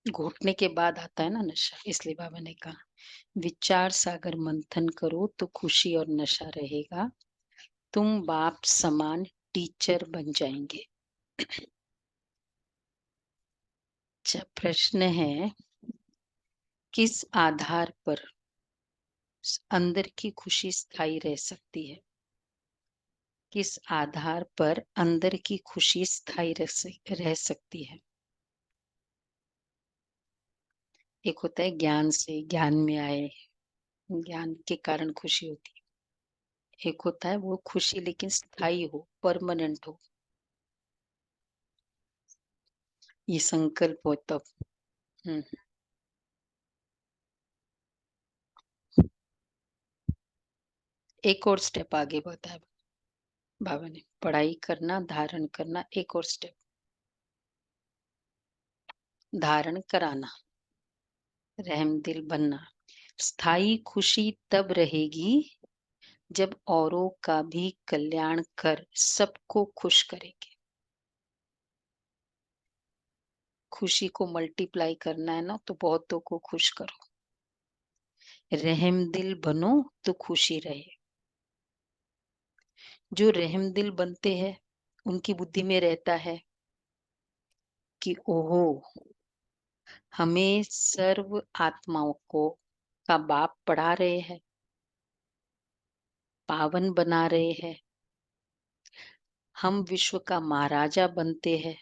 घुटने के बाद आता है ना नशा, इसलिए बाबा ने कहा विचार सागर मंथन करो तो खुशी और नशा रहेगा। तुम बाप समान टीचर बन जाएंगे। अच्छा, प्रश्न है, किस आधार पर अंदर की खुशी स्थायी रह सकती है? किस आधार पर अंदर की खुशी स्थायी रह सकती है? एक होता है ज्ञान से, ज्ञान में आए, ज्ञान के कारण खुशी होती है। एक होता है वो खुशी लेकिन स्थायी हो, परमानेंट हो, ये संकल्प हो तब। हम्म, एक और स्टेप आगे बताया बाबा ने, पढ़ाई करना, धारण करना, एक और स्टेप, धारण कराना, रहम दिल बनना। स्थायी खुशी तब रहेगी जब औरों का भी कल्याण कर सबको खुश करेंगे। खुशी को मल्टीप्लाई करना है ना, तो बहुतों को खुश करो। रहम दिल बनो तो खुशी रहे। जो रहम दिल बनते हैं उनकी बुद्धि में रहता है कि ओहो, हमें सर्व आत्माओं को का बाप पढ़ा रहे हैं, पावन बना रहे हैं, हम विश्व का महाराजा बनते हैं।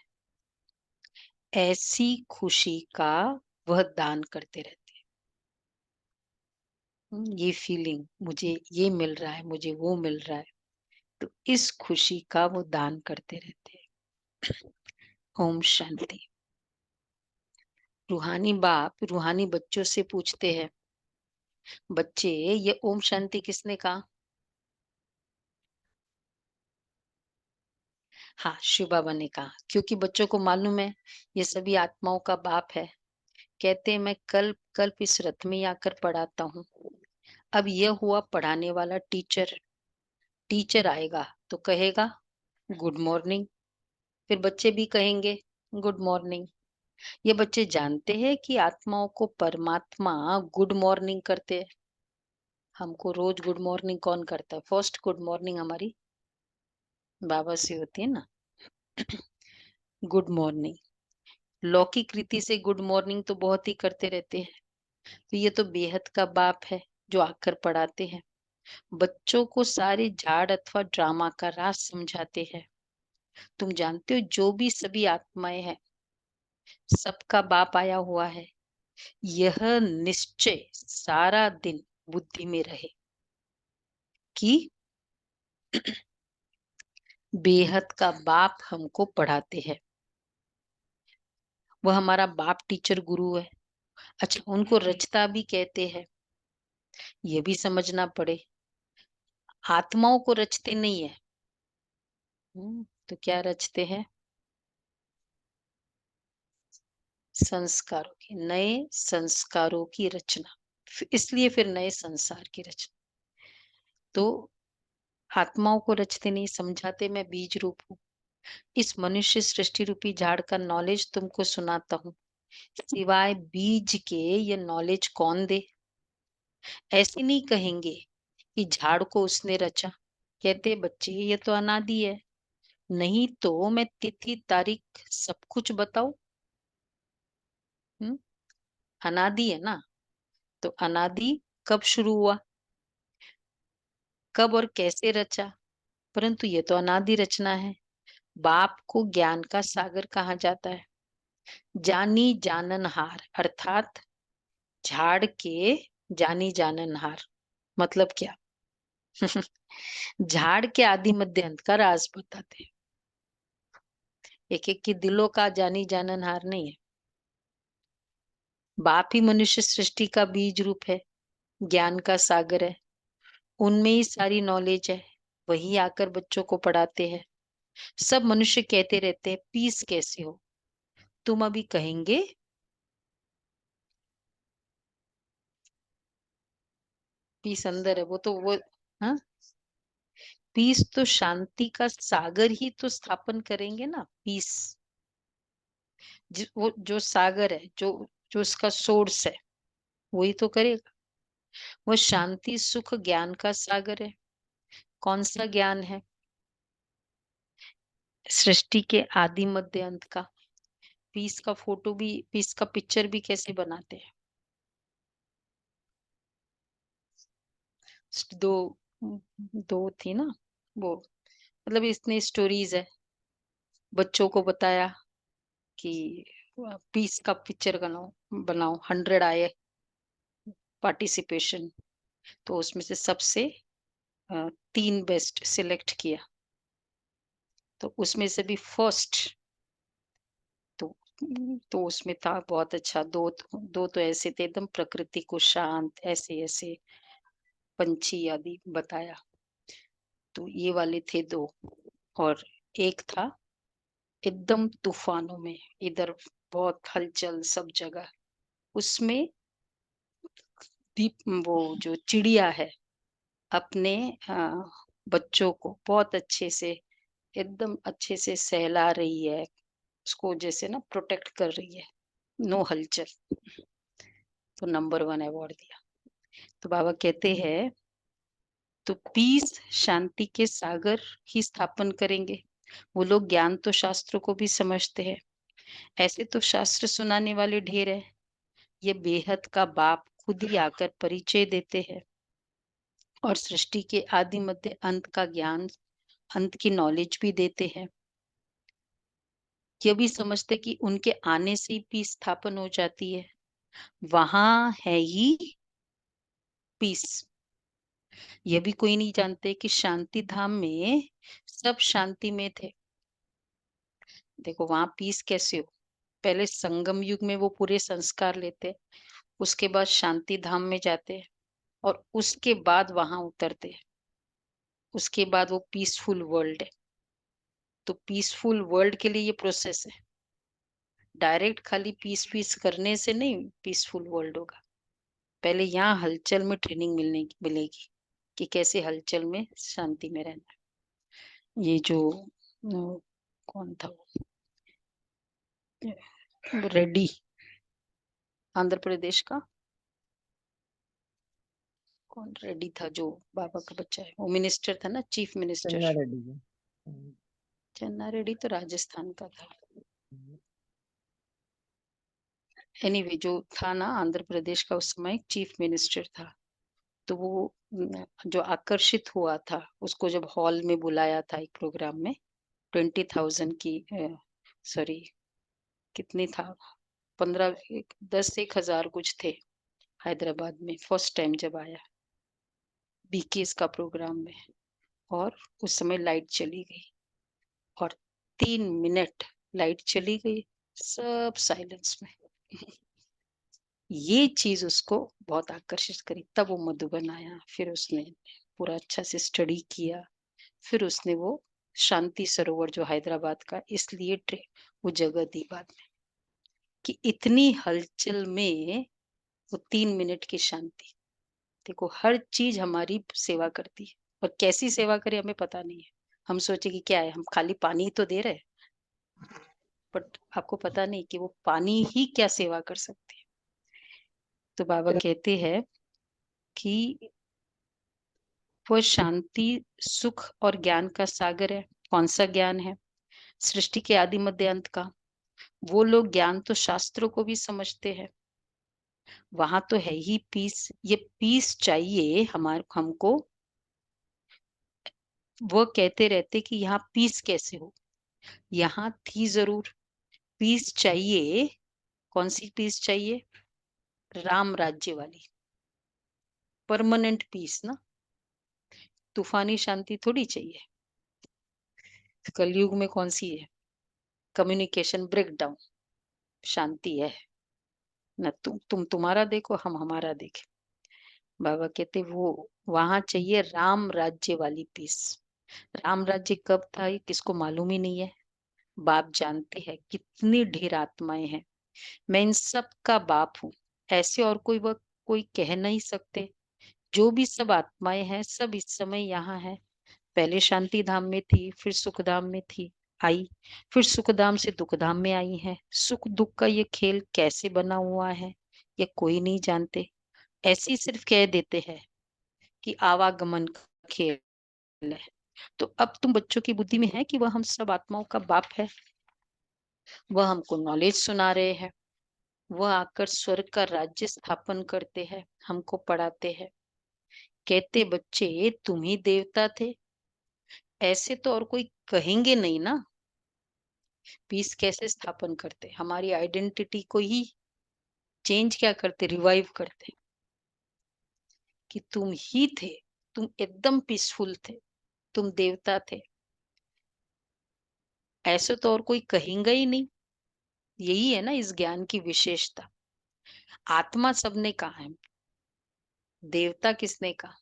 ऐसी खुशी का वह दान करते रहते हैं। ये फीलिंग, मुझे ये मिल रहा है, मुझे वो मिल रहा है, तो इस खुशी का वो दान करते रहते हैं। ओम शांति। रूहानी बाप रूहानी बच्चों से पूछते हैं, बच्चे ये ओम शांति किसने कहा? हाँ, शिव बाबा ने कहा, क्योंकि बच्चों को मालूम है ये सभी आत्माओं का बाप है। कहते हैं मैं कल्प कल्प इस रथ में आकर पढ़ाता हूँ। अब यह हुआ पढ़ाने वाला टीचर। टीचर आएगा तो कहेगा गुड मॉर्निंग, फिर बच्चे भी कहेंगे गुड मॉर्निंग। ये बच्चे जानते हैं कि आत्माओं को परमात्मा गुड मॉर्निंग करते हैं। हमको रोज गुड मॉर्निंग कौन करता है? फर्स्ट गुड मॉर्निंग हमारी बाबा से होती है ना। गुड मॉर्निंग, लौकिक रीति से गुड मॉर्निंग तो बहुत ही करते रहते हैं। तो ये तो बेहद का बाप है जो आकर पढ़ाते हैं, बच्चों को सारे झाड़ अथवा ड्रामा का राज समझाते हैं। तुम जानते हो जो भी सभी आत्माएं हैं, सबका बाप आया हुआ है। यह निश्चय सारा दिन बुद्धि में रहे कि बेहद का बाप हमको पढ़ाते हैं। वह हमारा बाप टीचर गुरु है। अच्छा, उनको रचता भी कहते हैं, ये भी समझना पड़े। आत्माओं को रचते नहीं है। तो क्या रचते हैं? संस्कारों की, नए संस्कारों की रचना। इसलिए फिर नए संसार की रचना। तो आत्माओं को रचते नहीं, समझाते मैं बीज रूप हूँ। इस मनुष्य सृष्टि रूपी झाड़ का नॉलेज तुमको सुनाता हूँ। सिवाय बीज के ये नॉलेज कौन दे? ऐसे नहीं कहेंगे कि झाड़ को उसने रचा। कहते बच्चे ये तो अनादि है। नहीं तो मैं तिथि तारीख सब कुछ बताऊं? हम्म, अनादि है ना, तो अनादि कब शुरू हुआ, कब और कैसे रचा? परंतु ये तो अनादि रचना है। बाप को ज्ञान का सागर कहा जाता है। जानी जाननहार अर्थात झाड़ के जानी जाननहार मतलब क्या? झाड़ के आदि मध्य अंत का राज बताते हैं। एक एक की दिलों का जानी जाननहार नहीं है। बाप ही मनुष्य सृष्टि का बीज रूप है, ज्ञान का सागर है। उनमें ही सारी नॉलेज है। वही आकर बच्चों को पढ़ाते हैं। सब मनुष्य कहते रहते हैं पीस कैसे हो? तुम अभी कहेंगे पीस अंदर है, वो तो वो, हाँ, पीस तो शांति का सागर ही तो स्थापन करेंगे ना, पीस। वो जो सागर है, जो जो उसका सोर्स है, वही तो करेगा। वो शांति, सुख, ज्ञान का सागर है। कौन सा ज्ञान है? सृष्टि के आदि मध्य अंत का। पीस का फोटो भी, पीस का पिक्चर भी कैसे बनाते हैं? दो दो थी ना वो, मतलब इतनी स्टोरीज है। बच्चों को बताया कि पीस का पिक्चर बनाओ, बनाओ, 100 आए पार्टिसिपेशन, तो उसमें से सबसे 3 बेस्ट सिलेक्ट किया, तो उसमें से भी फर्स्ट, तो तो उसमें था बहुत अच्छा। दो तो ऐसे थे एकदम प्रकृति को शांत, ऐसे ऐसे पंछी आदि बताया, तो ये वाले थे 2। और एक था एकदम तूफानों में, इधर बहुत हलचल सब जगह, उसमें दीप वो जो चिड़िया है अपने बच्चों को बहुत अच्छे से, एकदम अच्छे से सहला रही है, उसको जैसे ना प्रोटेक्ट कर रही है, नो हलचल, तो नंबर 1 अवार्ड दिया। तो बाबा कहते हैं, तो पीस, शांति के सागर ही स्थापन करेंगे। वो लोग ज्ञान तो शास्त्रों को भी समझते हैं, ऐसे तो शास्त्र सुनाने वाले ढेर है। ये बेहद का बाप खुद ही आकर परिचय देते हैं और सृष्टि के आदि मध्य अंत का ज्ञान, अंत की नॉलेज भी देते हैं। ये भी समझते कि उनके आने से ही पीस स्थापन हो जाती है। वहां है ही पीस। ये भी कोई नहीं जानते कि शांति धाम में सब शांति में थे। देखो वहां पीस कैसे हो, पहले संगम युग में वो पूरे संस्कार लेते, उसके बाद शांति धाम में जाते, और उसके बाद वहां उतरते, उसके बाद वो पीसफुल वर्ल्ड है। तो पीसफुल वर्ल्ड के लिए ये प्रोसेस है, डायरेक्ट खाली पीस पीस करने से नहीं पीसफुल वर्ल्ड होगा। पहले यहाँ हलचल में ट्रेनिंग मिलेगी कि कैसे हलचल में शांति में रहना है। ये जो कौन था वो, रेड्डी, आंध्र प्रदेश का कौन रेड्डी था जो बाबा का बच्चा है, वो मिनिस्टर था ना, चीफ मिनिस्टर। चन्ना रेड्डी जी। चन्ना रेड्डी तो राजस्थान का था। हम्म, एनीवे जो था ना आंध्र प्रदेश का, उस समय चीफ मिनिस्टर था। तो वो जो आकर्षित हुआ था, उसको जब हॉल में बुलाया था एक प्रोग्राम में, 20,000 की, सॉरी कितनी था, 15, 10 1 हजार कुछ थे, हैदराबाद में फर्स्ट टाइम जब आया बीकेस का प्रोग्राम में। और उस समय लाइट चली गई, और 3 मिनट लाइट चली गई, सब साइलेंस में। ये चीज उसको बहुत आकर्षित करी, तब वो मधुबन आया, फिर उसने पूरा अच्छा से स्टडी किया, फिर उसने वो शांति सरोवर जो हैदराबाद का, इसलिए वो जगह दी बाद में, कि इतनी हलचल में वो 3 मिनट की शांति। देखो हर चीज हमारी सेवा करती है, और कैसी सेवा करे हमें पता नहीं है। हम सोचे कि क्या है, हम खाली पानी ही तो दे रहे हैं, बट आपको पता नहीं कि वो पानी ही क्या सेवा कर सकती है। तो बाबा कहते हैं कि वह शांति, सुख और ज्ञान का सागर है। कौन सा ज्ञान है? सृष्टि के आदि मध्य अंत का। वो लोग ज्ञान तो शास्त्रों को भी समझते हैं, वहां तो है ही पीस। ये पीस चाहिए हमारे हमको। वो कहते रहते कि यहाँ पीस कैसे हो, यहाँ थी जरूर। पीस चाहिए, कौन सी पीस चाहिए? राम राज्य वाली, परमानेंट पीस ना, तूफानी शांति थोड़ी चाहिए। कलयुग में कौन सी है? कम्युनिकेशन ब्रेकडाउन शांति है ना, तुम तुम्हारा देखो, हम हमारा देखें। बाबा कहते वो वहां चाहिए राम राज्य वाली पीस। राम राज्य कब था ये किसको मालूम ही नहीं है। बाप जानते हैं कितनी ढेर आत्माएं हैं, मैं इन सब का बाप हूँ, ऐसे और कोई वह कोई कह नहीं सकते। जो भी सब आत्माएं हैं सब इस समय यहाँ है, पहले शांति धाम में थी, फिर सुख धाम में थी, आई, फिर सुखधाम से दुखधाम में आई हैं। सुख दुख का ये खेल कैसे बना हुआ है, ये कोई नहीं जानते। ऐसे ही सिर्फ कह देते हैं कि आवागमन का खेल है। तो अब तुम बच्चों की बुद्धि में है कि वह हम सब आत्माओं का बाप है। वह हमको नॉलेज सुना रहे हैं। वह आकर स्वर्ग का राज्य स्थापन करते हैं, हमको पढ़ाते हैं। कहते बच्चे तुम ही देवता थे। ऐसे तो और कोई कहेंगे नहीं ना। पीस कैसे स्थापन करते, हमारी आइडेंटिटी को ही चेंज क्या करते, रिवाइव करते कि तुम ही थे, तुम एकदम पीसफुल थे, तुम देवता थे। ऐसे तो और कोई कहेंगे ही नहीं। यही है ना इस ज्ञान की विशेषता। आत्मा सबने कहा है, देवता किसने कहा।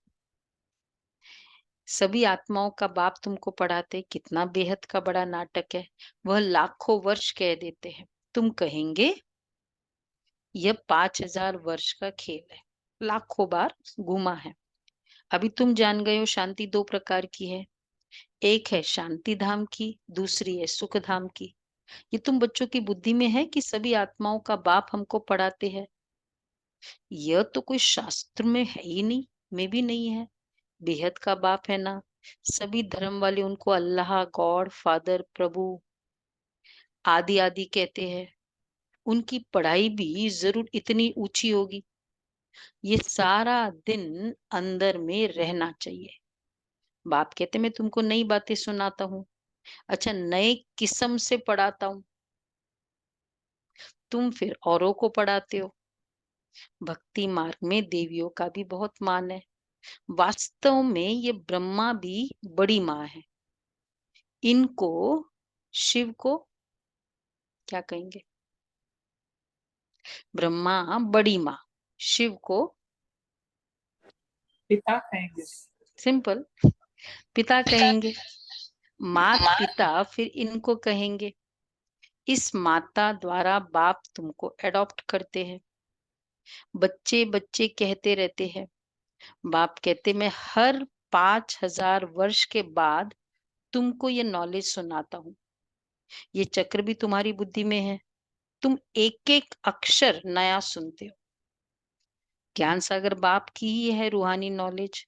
सभी आत्माओं का बाप तुमको पढ़ाते, कितना बेहद का बड़ा नाटक है। वह लाखों वर्ष कह देते हैं, तुम कहेंगे यह 5000 वर्ष का खेल है, लाखों बार घुमा है। अभी तुम जान गए हो शांति दो प्रकार की है। एक है शांति धाम की, दूसरी है सुख धाम की। ये तुम बच्चों की बुद्धि में है कि सभी आत्माओं का बाप हमको पढ़ाते हैं। यह तो कोई शास्त्र में है ही नहीं, में भी नहीं है। बेहद का बाप है ना। सभी धर्म वाले उनको अल्लाह, गॉड फादर, प्रभु आदि आदि कहते हैं। उनकी पढ़ाई भी जरूर इतनी ऊंची होगी। ये सारा दिन अंदर में रहना चाहिए। बाप कहते मैं तुमको नई बातें सुनाता हूँ। अच्छा, नए किस्म से पढ़ाता हूँ। तुम फिर औरों को पढ़ाते हो। भक्ति मार्ग में देवियों का भी बहुत मान है। वास्तव में ये ब्रह्मा भी बड़ी माँ है। इनको शिव को क्या कहेंगे, ब्रह्मा बड़ी माँ, शिव को पिता कहेंगे। सिंपल पिता कहेंगे। मात पिता फिर इनको कहेंगे। इस माता द्वारा बाप तुमको एडॉप्ट करते हैं। बच्चे बच्चे कहते रहते हैं। बाप कहते मैं हर 5000 वर्ष के बाद तुमको ये नॉलेज सुनाता हूँ। ये चक्र भी तुम्हारी बुद्धि में है। तुम एक एक अक्षर नया सुनते हो। ज्ञान सागर बाप की ही है रूहानी नॉलेज।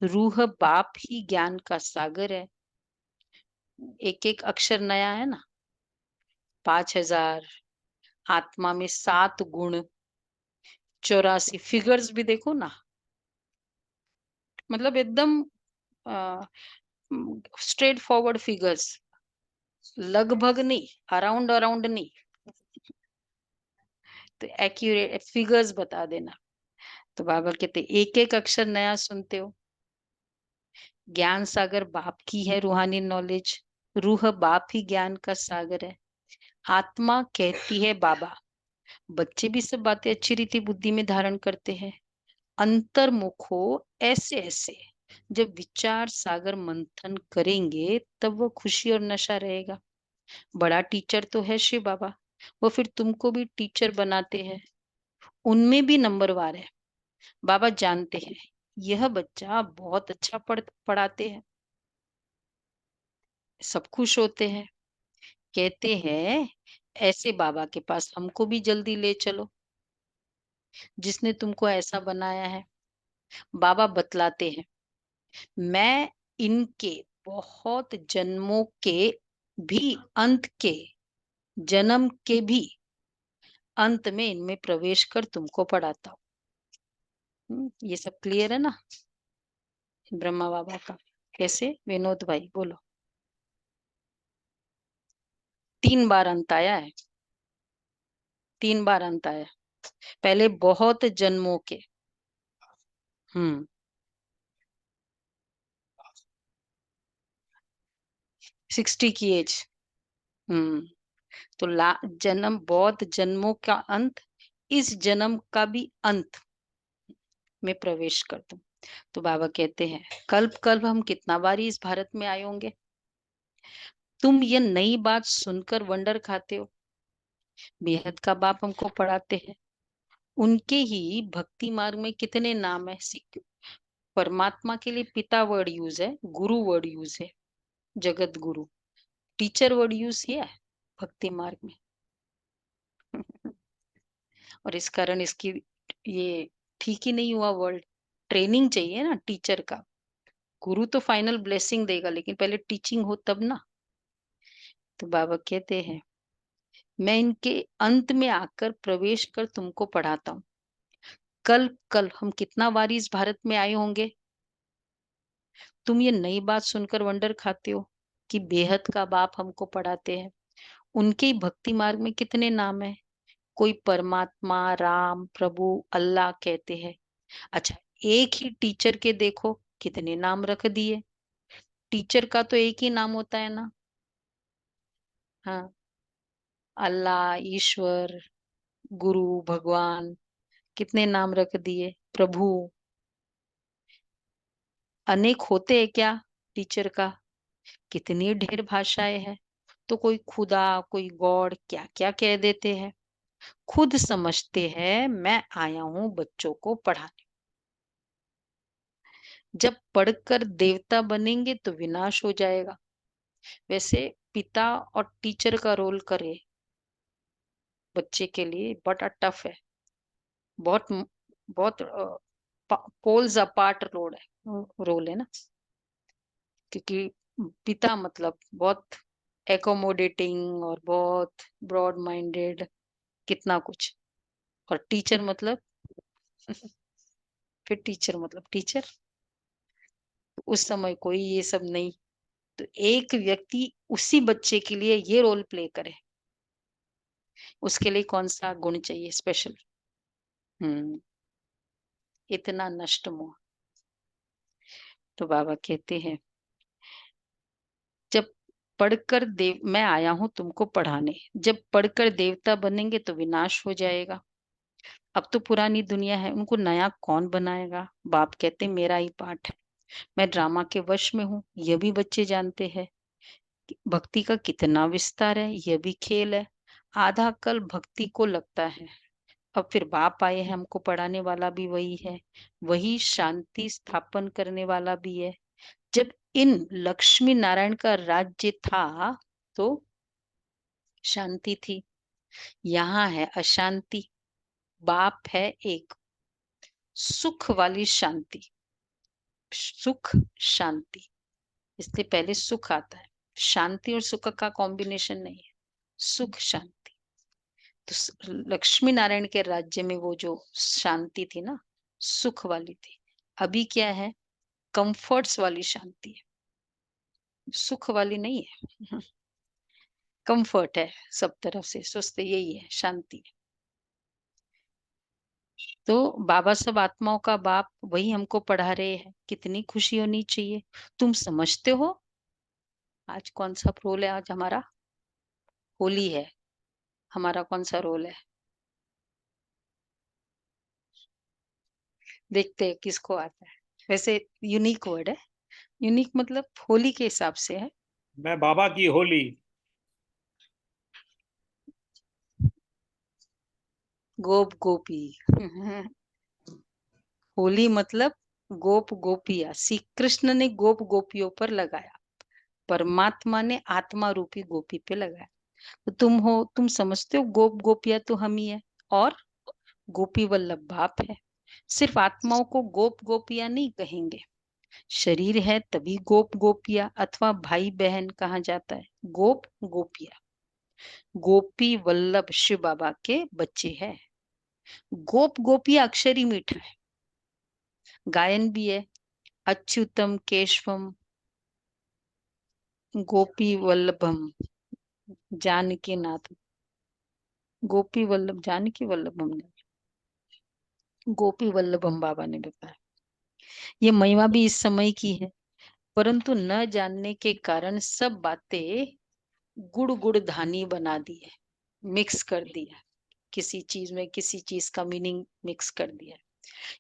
रूह बाप ही ज्ञान का सागर है। एक एक अक्षर नया है ना। 5000 आत्मा में 7 गुण, 84 फिगर्स भी देखो ना। मतलब एकदम स्ट्रेट फॉरवर्ड फिगर्स, लगभग नहीं, अराउंड अराउंड नहीं। तो एक्यूरेट फिगर्स बता देना। तो बाबा कहते एक एक अक्षर नया सुनते हो। ज्ञान सागर बाप की है रूहानी नॉलेज। रूह बाप ही ज्ञान का सागर है। आत्मा कहती है बाबा। बच्चे भी सब बातें अच्छी रीति बुद्धि में धारण करते हैं। अंतर्मुख हो ऐसे ऐसे जब विचार सागर मंथन करेंगे तब वो खुशी और नशा रहेगा। बड़ा टीचर तो है शिव बाबा। वो फिर तुमको भी टीचर बनाते हैं। उनमें भी नंबरवार है। बाबा जानते हैं यह बच्चा बहुत अच्छा पढ़ाते हैं। सब खुश होते हैं। कहते हैं ऐसे बाबा के पास हमको भी जल्दी ले चलो, जिसने तुमको ऐसा बनाया है। बाबा बतलाते हैं मैं इनके बहुत जन्मों के भी अंत के, जन्म के भी अंत में इनमें प्रवेश कर तुमको पढ़ाता हूँ। ये सब क्लियर है ना ब्रह्मा बाबा का। कैसे विनोद भाई बोलो। 3 बार अंत आया है। 3 बार अंत आया। पहले बहुत जन्मों के। 60 की एज। हम्म तो जन्म बहुत जन्मों का अंत, इस जन्म का भी अंत में प्रवेश कर दूं। तो बाबा कहते हैं कल्प कल्प हम कितना बार इस भारत में आए होंगे। तुम ये नई बात सुनकर वंडर खाते हो। बेहद का बाप हमको पढ़ाते हैं। उनके ही भक्ति मार्ग में कितने नाम है। परमात्मा के लिए पिता वर्ड यूज है, गुरु वर्ड यूज है, Jagat Guru. Teacher word use किया है भक्ति मार्ग में। और इस कारण इसकी ये ठीक ही नहीं हुआ वर्ड। ट्रेनिंग चाहिए ना टीचर का। गुरु तो फाइनल ब्लेसिंग देगा, लेकिन पहले टीचिंग हो तब ना। तो बाबा कहते हैं, मैं इनके अंत में आकर प्रवेश कर तुमको पढ़ाता हूँ। कल कल हम कितना बार इस भारत में आए होंगे। तुम ये नई बात सुनकर वंडर खाते हो कि बेहद का बाप हमको पढ़ाते हैं। उनके ही भक्ति मार्ग में कितने नाम है। कोई परमात्मा, राम, प्रभु, अल्लाह कहते हैं। अच्छा, एक ही टीचर के देखो कितने नाम रख दिए। टीचर का तो एक ही नाम होता है ना। हाँ, अल्लाह, ईश्वर, गुरु, भगवान, कितने नाम रख दिए। प्रभु, अनेक होते हैं क्या टीचर का। कितनी ढेर भाषाएं हैं। तो कोई खुदा, कोई गॉड, क्या क्या कह देते हैं। खुद समझते हैं मैं आया हूं बच्चों को पढ़ाने। जब पढ़कर देवता बनेंगे तो विनाश हो जाएगा। वैसे पिता और टीचर का रोल करे बच्चे के लिए बड़ा टफ है। बहुत बहुत पोल्स अपार्ट रोल है ना। क्योंकि पिता मतलब बहुत एकोमोडेटिंग और बहुत ब्रॉड माइंडेड, कितना कुछ। और टीचर मतलब फिर टीचर मतलब टीचर। उस समय कोई ये सब नहीं। तो एक व्यक्ति उसी बच्चे के लिए ये रोल प्ले करे, उसके लिए कौन सा गुण चाहिए स्पेशल। हम्म इतना नष्ट मोह। तो बाबा कहते हैं, जब पढ़कर देव मैं आया हूं तुमको पढ़ाने, जब पढ़कर देवता बनेंगे तो विनाश हो जाएगा। अब तो पुरानी दुनिया है, उनको नया कौन बनाएगा। बाप कहते मेरा ही पाठ है। मैं ड्रामा के वश में हूँ, ये भी बच्चे जानते हैं। भक्ति का कितना विस्तार है, यह भी खेल है। आधा कल भक्ति को लगता है। अब फिर बाप आए हैं, हमको पढ़ाने वाला भी वही है। वही शांति स्थापन करने वाला भी है। जब इन लक्ष्मी नारायण का राज्य था तो शांति थी। यहाँ है अशांति। बाप है एक, सुख वाली शांति। सुख शांति, इसलिए पहले सुख आता है। शांति और सुख का कॉम्बिनेशन नहीं है, सुख शांति। तो लक्ष्मी नारायण के राज्य में वो जो शांति थी ना, सुख वाली थी। अभी क्या है, कंफर्ट्स वाली शांति है, सुख वाली नहीं है। कंफर्ट है सब तरफ से, सुस्त यही है शांति। तो बाबा सब आत्माओं का बाप वही हमको पढ़ा रहे हैं। कितनी खुशी होनी चाहिए। तुम समझते हो आज कौन सा रोल है। आज हमारा होली है। हमारा कौन सा रोल है, देखते हैं किसको आता है। वैसे यूनिक वर्ड है। यूनिक मतलब होली के हिसाब से है। मैं बाबा की होली। गोप गोपी। होली मतलब गोप गोपिया। श्री कृष्ण ने गोप गोपियों पर लगाया, परमात्मा ने आत्मा रूपी गोपी पे लगाया। तो तुम हो, तुम समझते हो गोप गोपिया तो हम ही है। और गोपी वल्लभ बाप है। सिर्फ आत्माओं को गोप गोपिया नहीं कहेंगे। शरीर है तभी गोप गोपिया अथवा भाई बहन कहा जाता है। गोप गोपिया, गोपी वल्लभ शिव बाबा के बच्चे हैं। गोप गोपिया अक्षर ही मीठा है। गायन भी है, अच्युतम केशवम गोपी वल्लभम जानकी नाथ। गोपी वल्लभ जानकी वल्लभम ने, गोपी वल्लभम बाबा ने बताया। ये महिमा भी इस समय की है, परंतु न जानने के कारण सब बातें गुड़ गुड़ धानी बना दी है, मिक्स कर दिया। किसी चीज में किसी चीज का मीनिंग मिक्स कर दिया।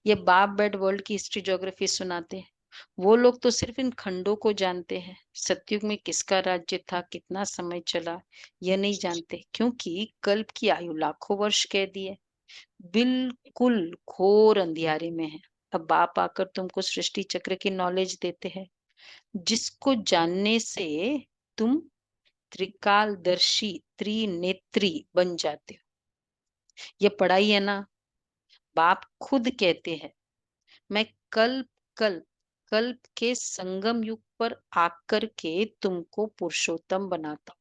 ये बाप बेड वर्ल्ड की हिस्ट्री ज्योग्राफी सुनाते हैं। वो लोग तो सिर्फ इन खंडों को जानते हैं। सतयुग में किसका राज्य था, कितना समय चला, यह नहीं जानते, क्योंकि कल्प की आयु लाखों वर्ष कह दी है। बिल्कुल घोर अंधियारे में है। अब बाप आकर तुमको सृष्टि चक्र की नॉलेज देते हैं, जिसको जानने से तुम त्रिकालदर्शी त्रिनेत्री बन जाते हो। ये पढ़ाई है ना, बाप खुद कहते हैं, मैं कल्प कल्प कल्प के संगम युग पर आकर के तुमको पुरुषोत्तम बनाता हूं।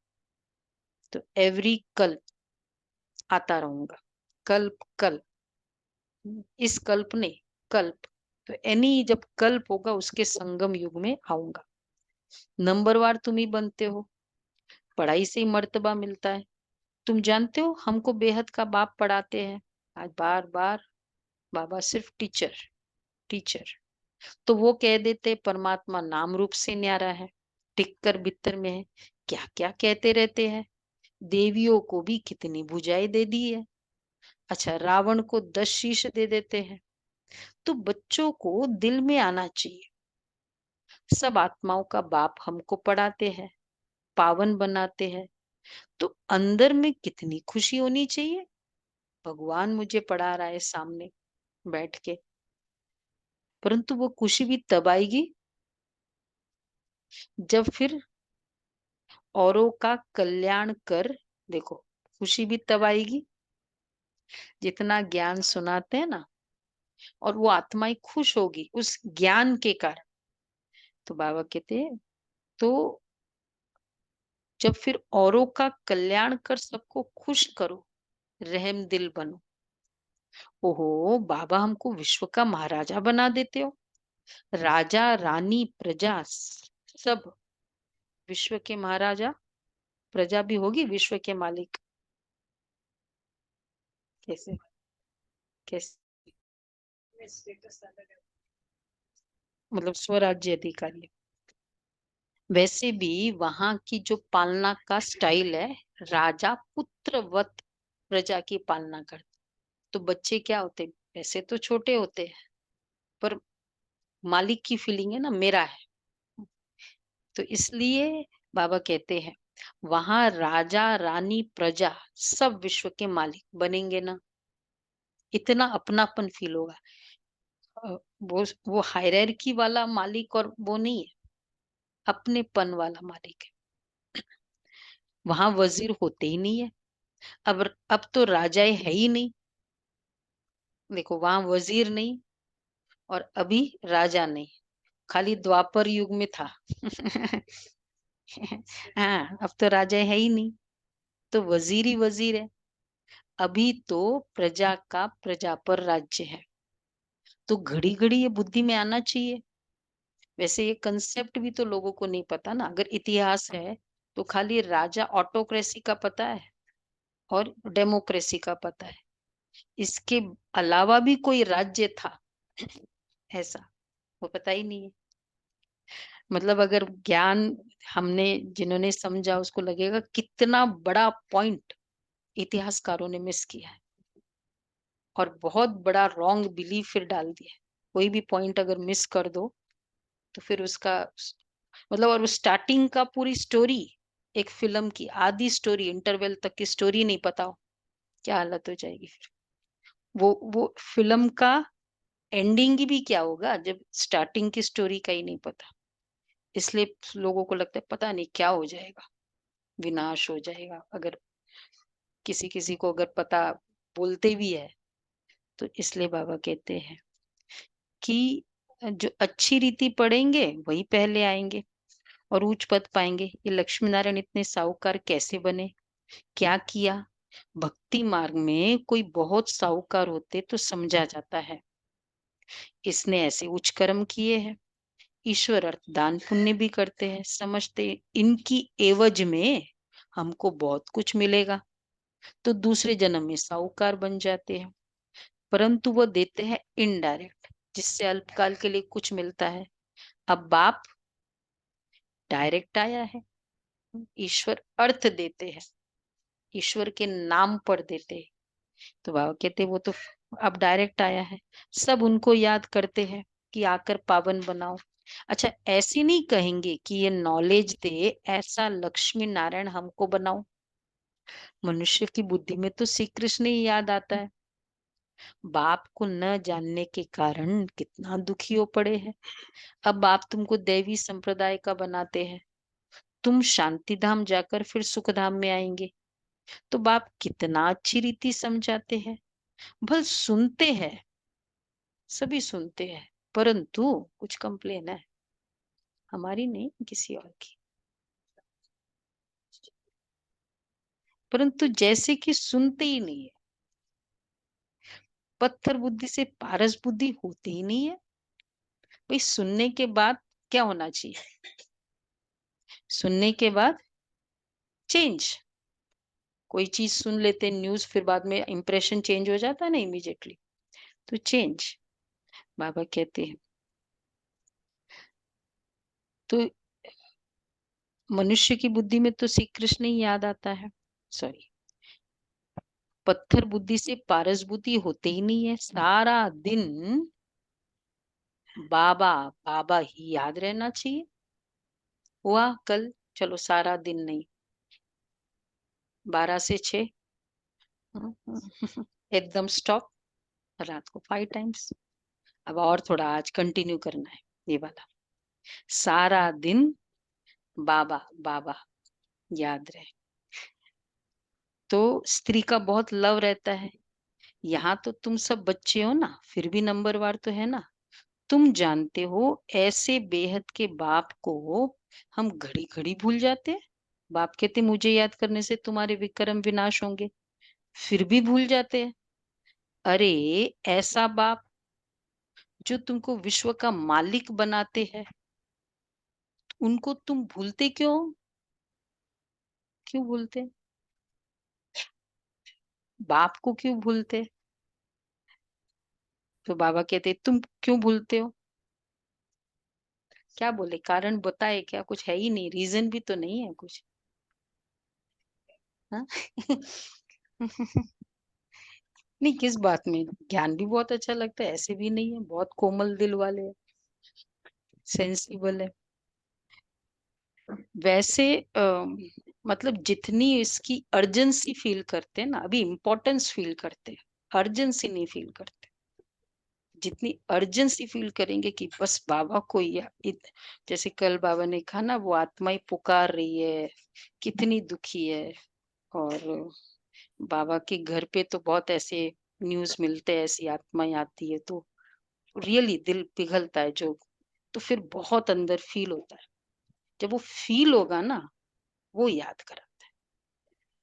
तो एवरी कल्प आता रहूंगा, कल्प कल्प, इस कल्प ने कल्प, तो एनी जब कल्प होगा उसके संगम युग में आऊंगा। नंबरवार तुम ही बनते हो, पढ़ाई से ही मर्तबा मिलता है। तुम जानते हो हमको बेहद का बाप पढ़ाते हैं, आज बार बार बाबा सिर्फ टीचर टीचर। तो वो कह देते परमात्मा नाम रूप से न्यारा है, टिक्कर बित्तर में है, क्या क्या कहते रहते हैं। देवियों को भी कितनी भुजाएं दे दी है। अच्छा, रावण को 10 शीश दे देते हैं। तो बच्चों को दिल में आना चाहिए, सब आत्माओं का बाप हमको पढ़ाते हैं, पावन बनाते हैं। तो अंदर में कितनी खुशी होनी चाहिए, भगवान मुझे पढ़ा रहा है सामने बैठ के। परंतु वो खुशी भी तब आएगी जब फिर औरों का कल्याण कर, देखो, खुशी भी तब आएगी जितना ज्ञान सुनाते हैं ना, और वो आत्माएं खुश होगी उस ज्ञान के कारण। तो बाबा कहते हैं, तो जब फिर औरों का कल्याण कर सबको खुश करो, रहम दिल बनो। ओहो, बाबा हमको विश्व का महाराजा बना देते हो, राजा रानी प्रजा सब, विश्व के महाराजा, प्रजा भी होगी विश्व के मालिक। कैसे कैसे मतलब स्वराज्य अधिकारी। वैसे भी वहां की जो पालना का स्टाइल है, राजा पुत्रवत प्रजा की पालना करते। तो बच्चे क्या होते, वैसे तो छोटे होते हैं, पर मालिक की फीलिंग है ना, मेरा है। तो इसलिए बाबा कहते हैं, वहां राजा रानी प्रजा सब विश्व के मालिक बनेंगे ना, इतना अपनापन फील होगा। अ, वो हायरार्की वाला मालिक और वो नहीं है, अपनेपन वाला मालिक है। वहां वजीर होते ही नहीं है। अब तो राजाए है ही नहीं। देखो, वहां वजीर नहीं और अभी राजा नहीं, खाली द्वापर युग में था। हाँ, अब तो राजा है ही नहीं, तो वजीर ही वजीर है। अभी तो प्रजा का प्रजा पर राज्य है। तो घड़ी घड़ी ये बुद्धि में आना चाहिए। वैसे ये कंसेप्ट भी तो लोगों को नहीं पता ना, अगर इतिहास है तो खाली राजा ऑटोक्रेसी का पता है और डेमोक्रेसी का पता है, इसके अलावा भी कोई राज्य था ऐसा वो पता ही नहीं है। मतलब अगर ज्ञान हमने जिन्होंने समझा उसको लगेगा कितना बड़ा पॉइंट इतिहासकारों ने मिस किया है, और बहुत बड़ा रॉन्ग बिलीफ फिर डाल दिया है। कोई भी पॉइंट अगर मिस कर दो तो फिर उसका मतलब, और स्टार्टिंग का पूरी स्टोरी, एक फिल्म की आधी स्टोरी इंटरवल तक की स्टोरी नहीं पता हो, क्या हालत हो जाएगी फिर। वो फिल्म का एंडिंग भी क्या होगा जब स्टार्टिंग की स्टोरी का ही नहीं पता। इसलिए लोगों को लगता है पता नहीं क्या हो जाएगा, विनाश हो जाएगा। अगर किसी किसी को अगर पता बोलते भी है, तो इसलिए बाबा कहते हैं कि जो अच्छी रीति पढ़ेंगे वही पहले आएंगे और उच्च पद पाएंगे। ये लक्ष्मी नारायण इतने साहूकार कैसे बने, क्या किया। भक्ति मार्ग में कोई बहुत साहूकार होते तो समझा जाता है, इसने ऐसे उच्च कर्म किए हैं। ईश्वर अर्थ दान पुण्य भी करते हैं, समझते इनकी एवज में हमको बहुत कुछ मिलेगा, तो दूसरे जन्म में साहूकार बन जाते हैं। परंतु वो देते हैं इनडायरेक्ट, जिससे अल्पकाल के लिए कुछ मिलता है। अब बाप डायरेक्ट आया है, ईश्वर अर्थ देते हैं, ईश्वर के नाम पर देते हैं। तो बाबा कहते वो तो अब डायरेक्ट आया है, सब उनको याद करते हैं कि आकर पावन बनाओ। अच्छा, ऐसे नहीं कहेंगे कि ये नॉलेज दे, ऐसा लक्ष्मी नारायण हमको बनाओ। मनुष्य की बुद्धि में तो श्री कृष्ण ही याद आता है। बाप को न जानने के कारण कितना दुखी हो पड़े हैं। अब बाप तुमको दैवी संप्रदाय का बनाते हैं, तुम शांति धाम जाकर फिर सुख धाम में आएंगे। तो बाप कितना अच्छी रीति समझाते हैं। भल सुनते हैं, सभी सुनते हैं, परंतु कुछ कंप्लेन है, हमारी नहीं, किसी और की। परंतु जैसे कि सुनते ही नहीं है। पत्थर बुद्धि से पारस बुद्धि होती ही नहीं है। भाई सुनने के बाद क्या होना चाहिए? सुनने के बाद चेंज। कोई चीज सुन लेते न्यूज, फिर बाद में इंप्रेशन चेंज हो जाता है ना इमीडिएटली, तो चेंज। बाबा कहते हैं तो मनुष्य की बुद्धि में तो श्री कृष्ण ही याद आता है। सॉरी, पत्थर बुद्धि से पारस बुद्धि होते ही नहीं है। सारा दिन बाबा बाबा ही याद रहना चाहिए। हुआ कल, चलो सारा दिन नहीं, 12 से 6 एकदम स्टॉप। रात को 5 टाइम्स। अब और थोड़ा आज कंटिन्यू करना है ये वाला। सारा दिन बाबा बाबा याद रहे। तो स्त्री का बहुत लव रहता है। यहाँ तो तुम सब बच्चे हो ना, फिर भी नंबरवार तो है ना। तुम जानते हो ऐसे बेहद के बाप को हम घड़ी घड़ी भूल जाते हैं। बाप कहते मुझे याद करने से तुम्हारे विक्रम विनाश होंगे, फिर भी भूल जाते हैं। अरे ऐसा बाप जो तुमको विश्व का मालिक बनाते हैं, उनको तुम भूलते क्यों? क्यों भूलते? बाप को क्यों भूलते? तो बाबा कहते तुम क्यों भूलते हो? क्या बोले, कारण बताए क्या? कुछ है ही नहीं, रीजन भी तो नहीं है कुछ। हाँ? नहीं, किस बात में? ज्ञान भी बहुत अच्छा लगता है, ऐसे भी नहीं है, बहुत कोमल दिल वाले हैं, सेंसिबल है। वैसे मतलब जितनी इसकी अर्जेंसी फील करते हैं ना, अभी इम्पोर्टेंस फील करते हैं, अर्जेंसी नहीं फील करते। जितनी अर्जेंसी फील करेंगे कि बस बाबा को जैसे कल बाबा ने कहा ना, वो आत्मा ही पुकार रही है, कितनी दुखी है। और बाबा के घर पे तो बहुत ऐसे न्यूज मिलते हैं, ऐसी आत्माएं आती है तो रियली दिल पिघलता है जो। तो फिर बहुत अंदर फील होता है। जब वो फील होगा ना, वो याद कराता है,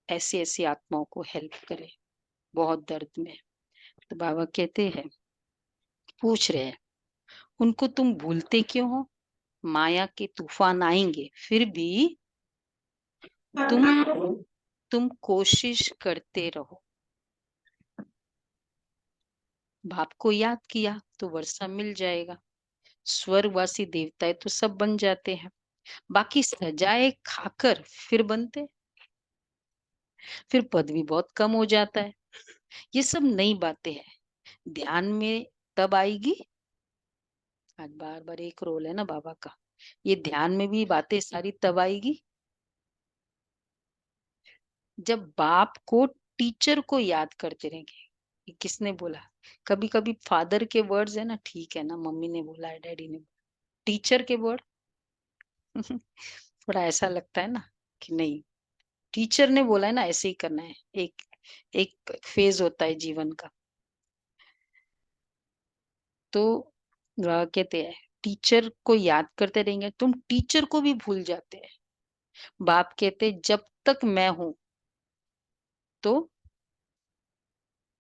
ऐसी ऐसी आत्माओं को हेल्प करे बहुत दर्द में। तो बाबा कहते हैं, पूछ रहे हैं, उनको तुम भूलते क्यों हो? माया के तूफान आएंगे, फिर भी तुम तुम कोशिश करते रहो। बाप को याद किया तो वर्षा मिल जाएगा। स्वर्गवासी देवताएं तो सब बन जाते हैं, बाकी सजाए खाकर फिर बनते, फिर पद भी बहुत कम हो जाता है। ये सब नई बातें हैं, ध्यान में तब आएगी। आज बार बार एक रोल है ना बाबा का, ये ध्यान में भी बातें सारी तब आएगी जब बाप को टीचर को याद करते रहेंगे। ये किसने बोला? कभी कभी फादर के वर्ड्स है ना, ठीक है ना, मम्मी ने बोला है, डैडी ने, टीचर के वर्ड थोड़ा ऐसा लगता है ना कि नहीं, टीचर ने बोला है ना ऐसे ही करना है। एक एक फेज होता है जीवन का। तो कहते हैं टीचर को याद करते रहेंगे, तुम टीचर को भी भूल जाते हैं। बाप कहते जब तक मैं हूं तो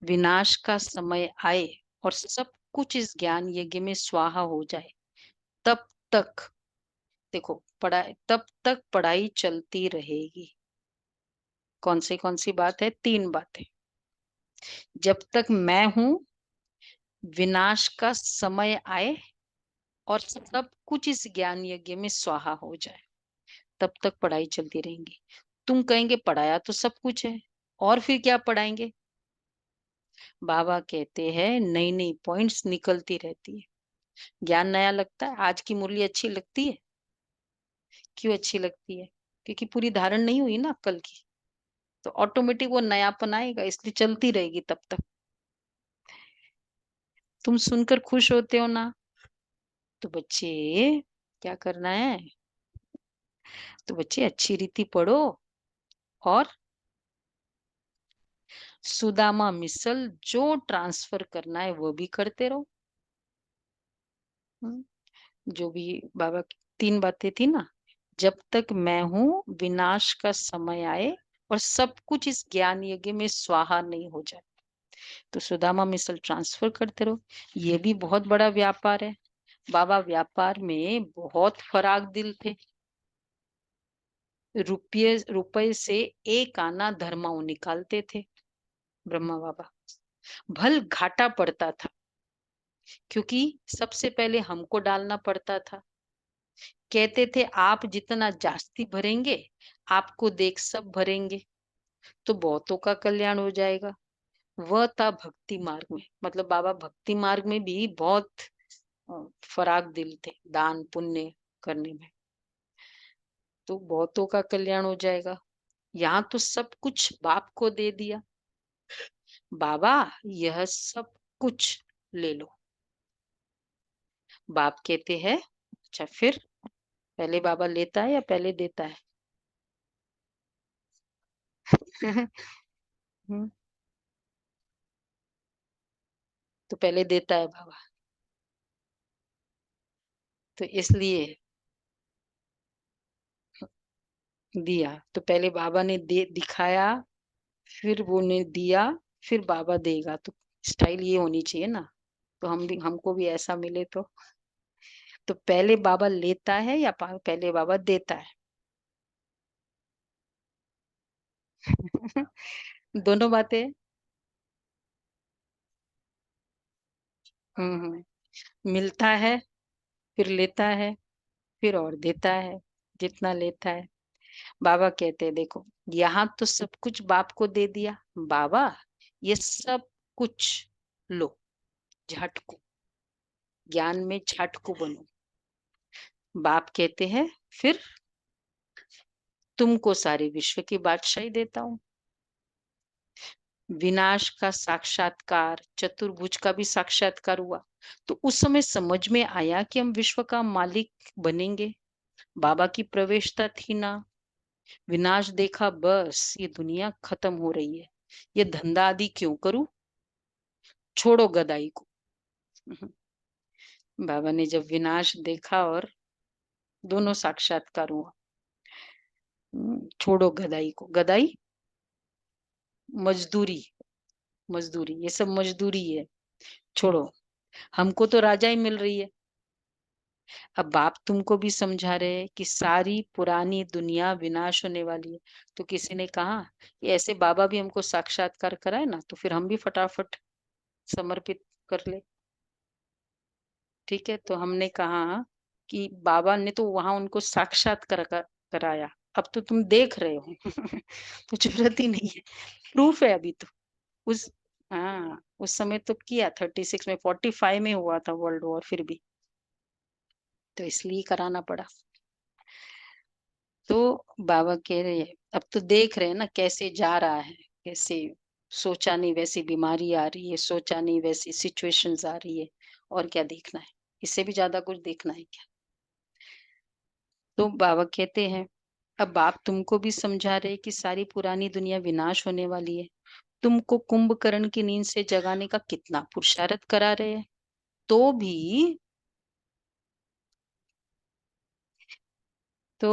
विनाश का समय आए और सब कुछ इस ज्ञान यज्ञ में स्वाहा हो जाए, तब तक देखो पढ़ाई, तब तक पढ़ाई चलती रहेगी। कौन सी बात है? 3 बातें। जब तक मैं हूं, विनाश का समय आए और सब कुछ इस ज्ञान यज्ञ में स्वाहा हो जाए, तब तक पढ़ाई चलती रहेंगी। तुम कहेंगे पढ़ाया तो सब कुछ है, और फिर क्या पढ़ाएंगे? बाबा कहते हैं नई नई पॉइंट्स निकलती रहती है। ज्ञान नया लगता है, आज की मुरली अच्छी लगती है। क्यों अच्छी लगती है? क्योंकि पूरी धारण नहीं हुई ना कल की, तो ऑटोमेटिक वो नयापन आएगा, इसलिए चलती रहेगी तब तक। तुम सुनकर खुश होते हो ना, तो बच्चे क्या करना है? तो बच्चे अच्छी रीति पढ़ो और सुदामा मिसल जो ट्रांसफर करना है वो भी करते रहो। जो भी बाबा की 3 बातें थी ना, जब तक मैं हूँ विनाश का समय आए और सब कुछ इस ज्ञान यज्ञ में स्वाहा नहीं हो जाए। तो सुदामा मिसल ट्रांसफर करते रहो। ये भी बहुत बड़ा व्यापार है। बाबा व्यापार में बहुत फराक दिल थे। रुपये से 1 आना धर्माऊ निकालते थे ब्रह्मा बाबा। भल घाटा पड़ता था क्योंकि सबसे पहले हमको डालना पड़ता था। कहते थे आप जितना जास्ती भरेंगे, आपको देख सब भरेंगे, तो बहुतों का कल्याण हो जाएगा। वह था भक्ति मार्ग में, मतलब बाबा भक्ति मार्ग में भी बहुत फराक दिल थे दान पुण्य करने में, तो बहुतों का कल्याण हो जाएगा। यहाँ तो सब कुछ बाप को दे दिया। बाबा यह सब कुछ ले लो। बाप कहते हैं अच्छा फिर पहले बाबा लेता है या पहले देता है? हम्म, तो पहले देता है बाबा। तो इसलिए दिया तो पहले बाबा ने दे दिखाया, फिर वो ने दिया, फिर बाबा देगा। तो स्टाइल ये होनी चाहिए ना, तो हमको भी ऐसा मिले तो पहले बाबा लेता है या पहले बाबा देता है? दोनों बातें। मिलता है, फिर लेता है, फिर और देता है जितना लेता है। बाबा कहते हैं देखो यहाँ तो सब कुछ बाप को दे दिया, बाबा ये सब कुछ लो, झटको ज्ञान में झटको बनो। बाप कहते हैं फिर तुमको सारे विश्व की बादशाही देता हूँ। विनाश का साक्षात्कार, चतुर्भुज का भी साक्षात्कार हुआ। तो उस समय समझ में आया कि हम विश्व का मालिक बनेंगे। बाबा की प्रवेशता थी ना, विनाश देखा बस ये दुनिया खत्म हो रही है, ये धंधा आदि क्यों करूं, छोड़ो गदाई को। बाबा ने जब विनाश देखा और दोनों साक्षात्कार हुआ। छोड़ो गदाई को, गदाई मजदूरी, मजदूरी ये सब मजदूरी है, छोड़ो। हमको तो राजा ही मिल रही है। अब बाप तुमको भी समझा रहे हैं कि सारी पुरानी दुनिया विनाश होने वाली है। तो किसी ने कहा कि ऐसे बाबा भी हमको साक्षात्कार कराए ना, तो फिर हम भी फटाफट समर्पित कर ले। ठीक है, तो हमने कहा कि बाबा ने तो वहां उनको कराया, अब तो तुम देख रहे हो। तो जरूरत ही नहीं है, प्रूफ है अभी तो। उस हाँ उस समय तो किया 36 में, 45 में हुआ था वर्ल्ड वॉर, फिर भी तो इसलिए कराना पड़ा। तो बाबा कह रहे हैं अब तो देख रहे हैं ना कैसे जा रहा है, कैसे सोचा नहीं वैसी बीमारी आ रही है, सोचा नहीं वैसी सिचुएशंस आ रही है, और क्या देखना है, इससे भी ज्यादा कुछ देखना है क्या? तो बाबा कहते हैं अब बाप तुमको भी समझा रहे कि सारी पुरानी दुनिया विनाश होने वाली है, तुमको कुंभकर्ण की नींद से जगाने का कितना पुरुषार्थ करा रहे हैं, तो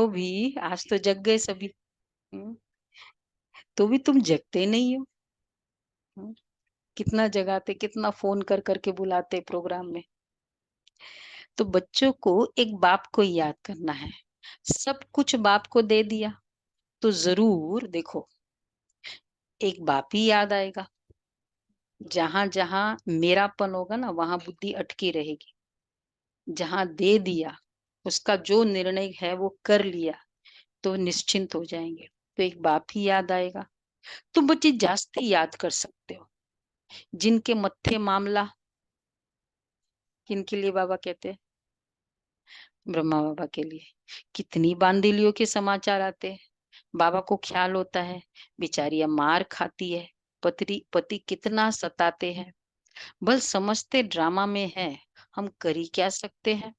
भी आज तो जग गए सभी। हम्म, तो भी तुम जगते नहीं हो। हम्म, कितना जगाते, कितना फोन कर करके बुलाते प्रोग्राम में। तो बच्चों को एक बाप को याद करना है, सब कुछ बाप को दे दिया तो जरूर देखो एक बाप ही याद आएगा। जहां जहां मेरापन होगा ना वहां बुद्धि अटकी रहेगी। जहां दे दिया, उसका जो निर्णय है वो कर लिया, तो निश्चिंत हो जाएंगे। तो एक बाप ही याद आएगा। तुम बच्चे जास्ती याद कर सकते हो जिनके मत्थे मामला, किनके लिए बाबा कहते हैं? ब्रह्मा बाबा के लिए। कितनी बांदीलियों के समाचार आते हैं, बाबा को ख्याल होता है बेचारी अब मार खाती है, पति पति कितना सताते हैं, बस समझते ड्रामा में है, हम कर ही क्या सकते हैं।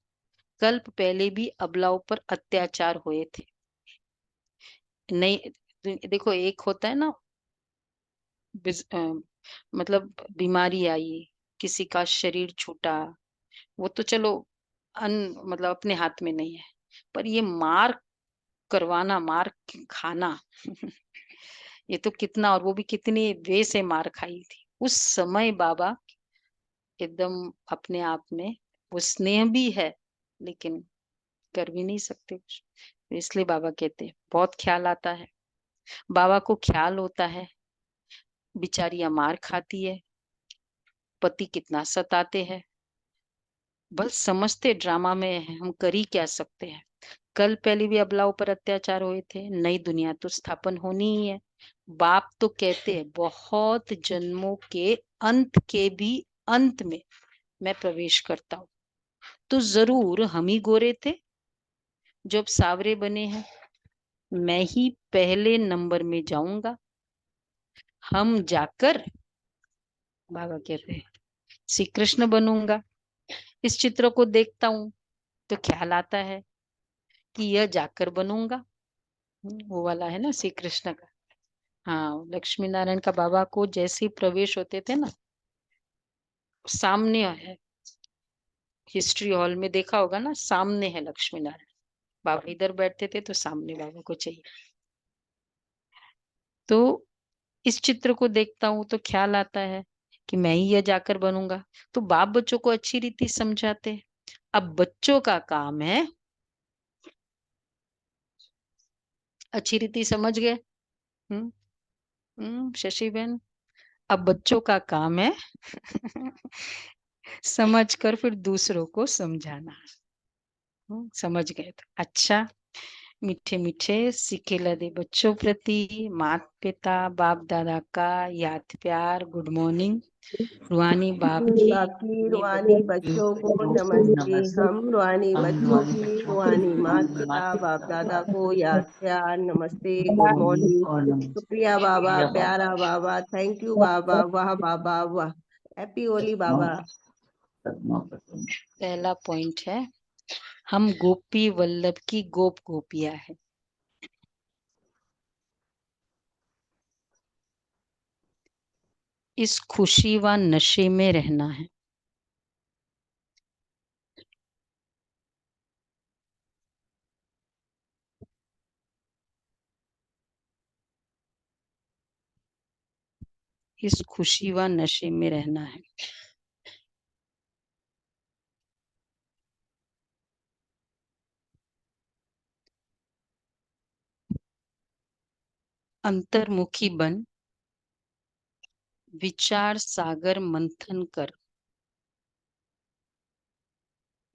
कल्प पहले भी अबलाओं पर अत्याचार हुए थे, नहीं, देखो एक होता है ना, मतलब बीमारी आई, किसी का शरीर छूटा, वो तो चलो मतलब अपने हाथ में नहीं है, पर ये मार करवाना, मार खाना ये तो कितना, और वो भी कितनी वे से मार खाई थी उस समय बाबा, एकदम अपने आप में वो स्नेह भी है, लेकिन कर भी नहीं सकते कुछ। तो इसलिए बाबा कहते हैं बहुत ख्याल आता है, बाबा को ख्याल होता है बेचारियां मार खाती है, पति कितना सताते हैं, बस समझते ड्रामा में है, हम कर ही क्या सकते हैं। कल पहले भी अबलाओं पर अत्याचार हुए थे, नई दुनिया तो स्थापन होनी ही है। बाप तो कहते हैं बहुत जन्मों के अंत के भी अंत में मैं प्रवेश करता हूँ, तो जरूर हम ही गोरे थे जो अब सावरे बने हैं, मैं ही पहले नंबर में जाऊंगा, हम जाकर, बाबा कहते हैं, श्री कृष्ण बनूंगा। इस चित्र को देखता हूँ तो ख्याल आता है कि यह जाकर बनूंगा। वो वाला है ना श्री कृष्ण का। हाँ, लक्ष्मी नारायण का बाबा को जैसे ही प्रवेश होते थे ना, सामने है, हिस्ट्री हॉल में देखा होगा ना, सामने है लक्ष्मी नारायण। बाबा इधर बैठते थे तो सामने बाबा को चाहिए। तो इस चित्र को देखता हूँ तो ख्याल आता है कि मैं ही यह जाकर बनूंगा। तो बाप बच्चों को अच्छी रीति समझाते हैं। अब बच्चों का काम है, अच्छी रीति समझ गए? शशि बहन, अब बच्चों का काम है समझ कर फिर दूसरों को समझाना। समझ गए तो अच्छा। मीठे मीठे सिके लदे बच्चों प्रति माता पिता बाप दादा का याद प्यार, गुड मॉर्निंग। रूहानी बाप की बाकी रूहानी रूहानी बच्चों बच्चों को को नमस्ते। नमस्ते। हम रूहानी हम बच्चों रूहानी की बच्चों की रूहानी माता रूहानी पिता माता बाप पिता दादा बाप को दादा याद को प्यार नमस्ते, गुड गुड मॉर्निंग मॉर्निंग। और नमस्ते। शुक्रिया बाबा, प्रिया प्यारा बाबा, बाबा, थैंक यू बाबा, वाह बाबा वाह। हैप्पी होली बाबा। पहला पॉइंट है, हम गोपी वल्लभ की गोप गोपियां है। इस खुशी व नशे में रहना है। इस खुशी व नशे में रहना है। अंतर्मुखी बन विचार सागर मंथन कर,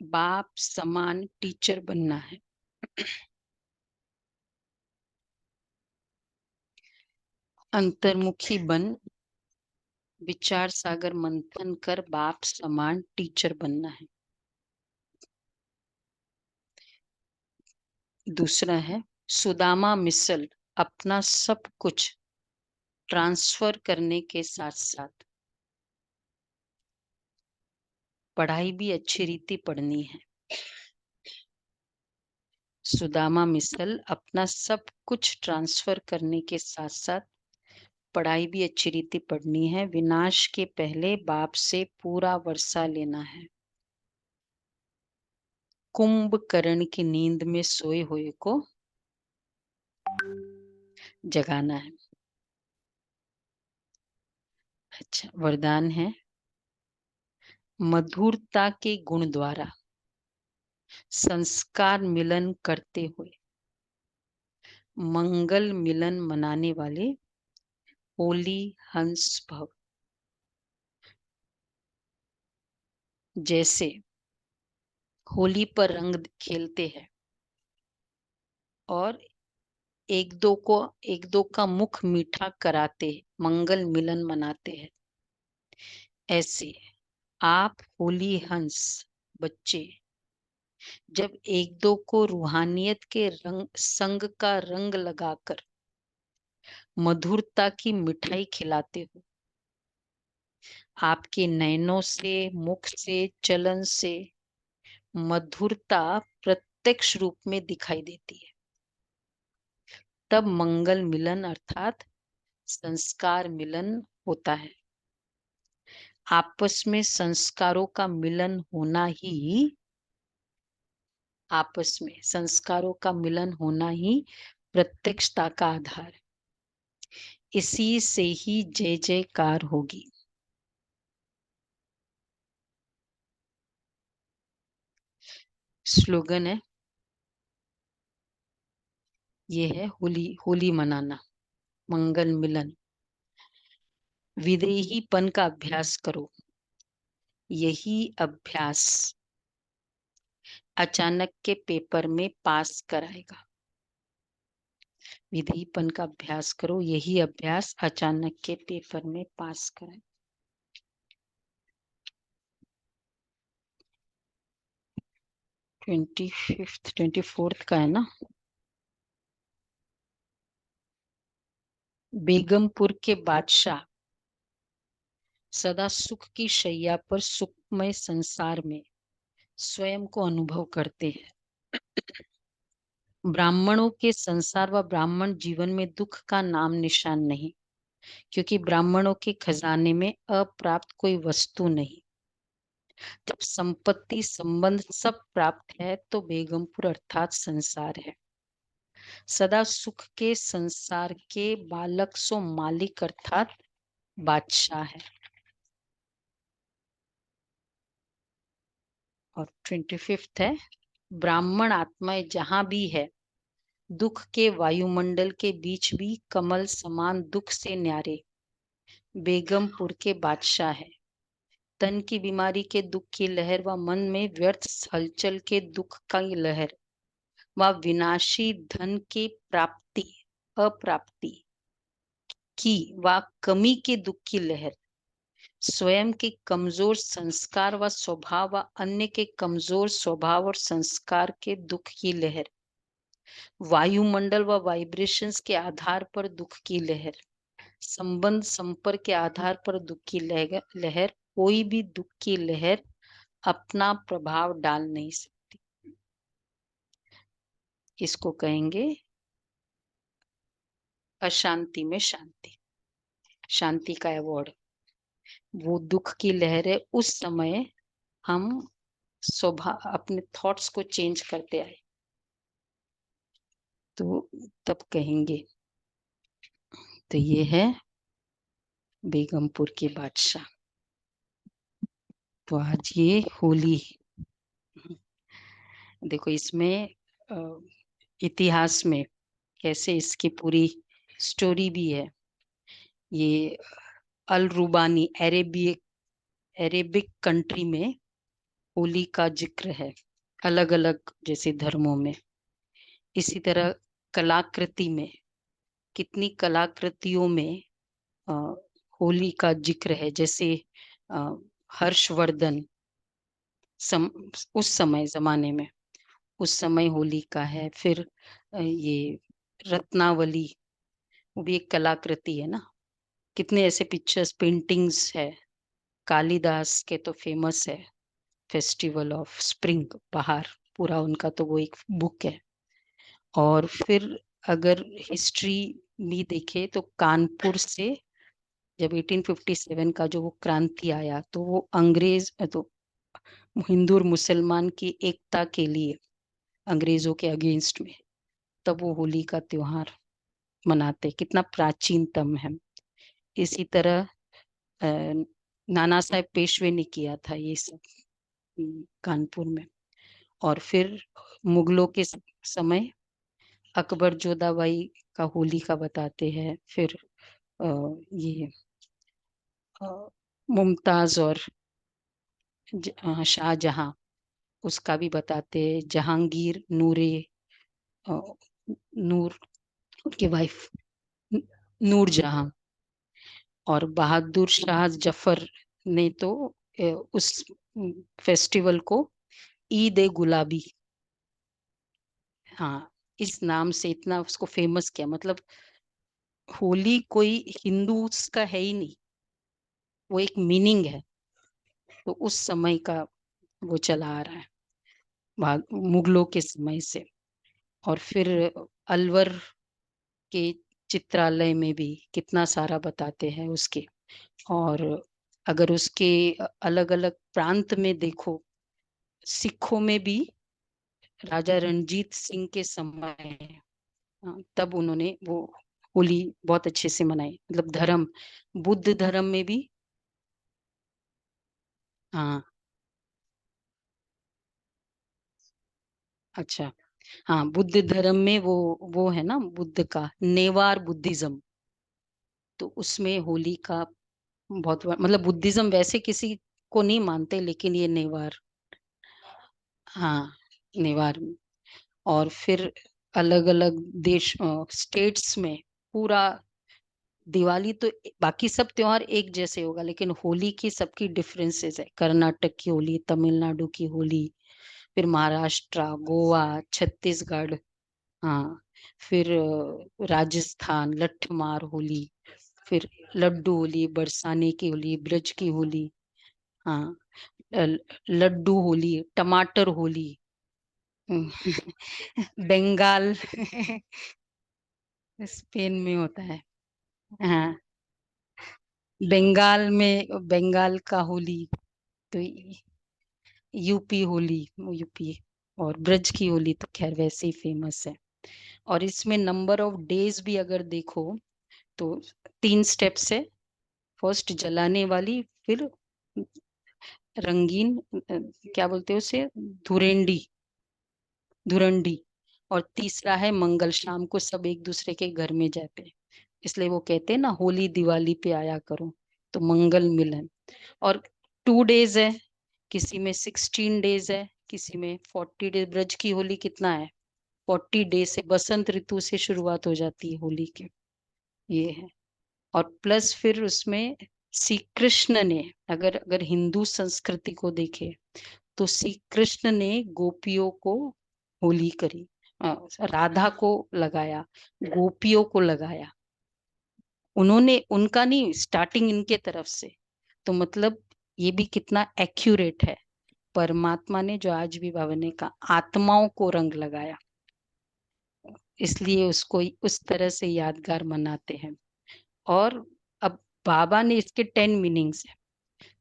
बाप समान टीचर बनना है। अंतर्मुखी बन विचार सागर मंथन कर, बाप समान टीचर बनना है। दूसरा है, सुदामा मिसल अपना सब कुछ ट्रांसफर करने के साथ साथ पढ़ाई भी अच्छी रीति पढ़नी है। सुदामा मिसल अपना सब कुछ ट्रांसफर करने के साथ साथ पढ़ाई भी अच्छी रीति पढ़नी है। विनाश के पहले बाप से पूरा वर्षा लेना है। कुंभकर्ण की नींद में सोए हुए को जगाना है। अच्छा, वरदान है, मधुरता के गुण द्वारा संस्कार मिलन करते हुए मंगल मिलन मनाने वाले होली हंस भव। जैसे होली पर रंग खेलते हैं और एक दो का मुख मीठा कराते, मंगल मिलन मनाते हैं, ऐसे आप होली हंस बच्चे जब एक दो को रूहानियत के रंग संग का रंग लगाकर मधुरता की मिठाई खिलाते हो, आपके नयनों से, मुख से, चलन से मधुरता प्रत्यक्ष रूप में दिखाई देती है। तब मंगल मिलन अर्थात संस्कार मिलन होता है। आपस में संस्कारों का मिलन होना ही आपस में संस्कारों का मिलन होना ही प्रत्यक्षता का आधार। इसी से ही जय जयकार होगी। स्लोगन है, ये है होली मनाना, मंगल मिलन। विदेहीपन का अभ्यास करो, यही अभ्यास अचानक के पेपर में पास कराएगा। विदेहीपन का अभ्यास करो, यही अभ्यास अचानक के पेपर में पास कराएगा। 24th का है ना। बेगमपुर के बादशाह सदा सुख की शैया पर सुखमय संसार में स्वयं को अनुभव करते हैं। ब्राह्मणों के संसार व ब्राह्मण जीवन में दुख का नाम निशान नहीं, क्योंकि ब्राह्मणों के खजाने में अप्राप्त कोई वस्तु नहीं। जब संपत्ति संबंध सब प्राप्त है तो बेगमपुर अर्थात संसार है। सदा सुख के संसार के बालक सो मालिक अर्थात बादशाह है। और 25th है, ब्राह्मण आत्माएं जहां भी है, दुख के वायुमंडल के बीच भी कमल समान दुख से न्यारे बेगमपुर के बादशाह है। तन की बीमारी के दुख की लहर व मन में व्यर्थ हलचल के दुख की लहर व विनाशी धन की प्राप्ति अप्राप्ति की व कमी के दुख की लहर, स्वयं के कमजोर संस्कार व स्वभाव व अन्य के कमजोर स्वभाव और संस्कार के दुख की लहर, वायुमंडल व वाइब्रेशंस के आधार पर दुख की लहर, संबंध संपर्क के आधार पर दुख की लहर, कोई भी दुख की लहर अपना प्रभाव डाल नहीं सकती। इसको कहेंगे अशांति में शांति, शांति का अवार्ड। वो दुख की लहर है, उस समय हम स्वभाव अपने थॉट्स को चेंज करते आए तो तब कहेंगे। तो ये है बेगमपुर के बादशाह। तो आज ये होली, देखो इसमें इतिहास में कैसे इसकी पूरी स्टोरी भी है। ये अल रुबानी अरेबिक कंट्री में होली का जिक्र है, अलग अलग जैसे धर्मों में। इसी तरह कलाकृति में, कितनी कलाकृतियों में होली का जिक्र है। जैसे हर्षवर्धन उस समय जमाने में, उस समय होली का है। फिर ये रत्नावली, वो भी एक कलाकृति है ना। कितने ऐसे पिक्चर्स पेंटिंग्स है। कालिदास के तो फेमस है फेस्टिवल ऑफ स्प्रिंग, बहार, पूरा उनका तो वो एक बुक है। और फिर अगर हिस्ट्री भी देखे तो कानपुर से जब 1857 का जो वो क्रांति आया, तो वो अंग्रेज तो हिंदू और मुसलमान की एकता के लिए अंग्रेजों के अगेंस्ट में, तब वो होली का त्योहार मनाते। कितना प्राचीनतम है। इसी तरह नाना साहेब पेशवे ने किया था ये सब कानपुर में। और फिर मुगलों के समय अकबर जोधाबाई का होली का बताते हैं। फिर ये मुमताज और शाहजहां, उसका भी बताते हैं। जहांगीर नूरे नूर, उनकी वाइफ नूरजहां। और बहादुर शाह जफर ने तो उस फेस्टिवल को ईद ए गुलाबी, हाँ, इस नाम से इतना उसको फेमस किया। मतलब होली कोई हिंदूज का है ही नहीं, वो एक मीनिंग है। तो उस समय का वो चला आ रहा है मुगलों के समय से। और फिर अलवर के चित्रालय में भी कितना सारा बताते हैं उसके। और अगर उसके अलग अलग प्रांत में देखो, सिखों में भी राजा रणजीत सिंह के समय, तब उन्होंने वो होली बहुत अच्छे से मनाई। मतलब धर्म, बुद्ध धर्म में भी। हाँ, अच्छा। हाँ, बुद्ध धर्म में वो है ना, बुद्ध का नेवार बुद्धिज्म, तो उसमें होली का मतलब बुद्धिज्म वैसे किसी को नहीं मानते, लेकिन ये नेवार, हाँ, नेवार में। और फिर अलग अलग देश, स्टेट्स में पूरा दिवाली तो बाकी सब त्योहार एक जैसे होगा, लेकिन होली की सबकी डिफरेंसेस है। कर्नाटक की होली, तमिलनाडु की होली, फिर महाराष्ट्र, गोवा, छत्तीसगढ़, हाँ, फिर राजस्थान लठमार होली, फिर लड्डू होली, बरसाने की होली, ब्रज की होली, हाँ, लड्डू होली, टमाटर होली, बंगाल स्पेन में होता है। हाँ, बंगाल का होली, तो यूपी होली, यूपी। और ब्रज की होली तो खैर वैसे ही फेमस है। और इसमें नंबर ऑफ डेज भी अगर देखो तो 3 स्टेप्स है। फर्स्ट जलाने वाली, फिर रंगीन, क्या बोलते हैं उसे, धुरेंडी, धुरंडी, और तीसरा है मंगल। शाम को सब एक दूसरे के घर में जाते हैं, इसलिए वो कहते हैं ना, होली दिवाली पे आया करो, तो मंगल मिलन। और 2 डेज है, किसी में 16 डेज है, किसी में 40 डेज। ब्रज की होली कितना है, 40 डेज से, बसंत ऋतु से शुरुआत हो जाती है होली की, ये है। और प्लस फिर उसमें श्री कृष्ण ने, अगर अगर हिंदू संस्कृति को देखे, तो श्री कृष्ण ने गोपियों को होली करी, राधा को लगाया, गोपियों को लगाया, उन्होंने, उनका नहीं, स्टार्टिंग इनके तरफ से। तो मतलब ये भी कितना एक्यूरेट है। परमात्मा ने, जो आज भी बाबा ने कहा, आत्माओं को रंग लगाया, इसलिए उसको उस तरह से यादगार मनाते हैं। और अब बाबा ने, इसके 10 मीनिंग्स है,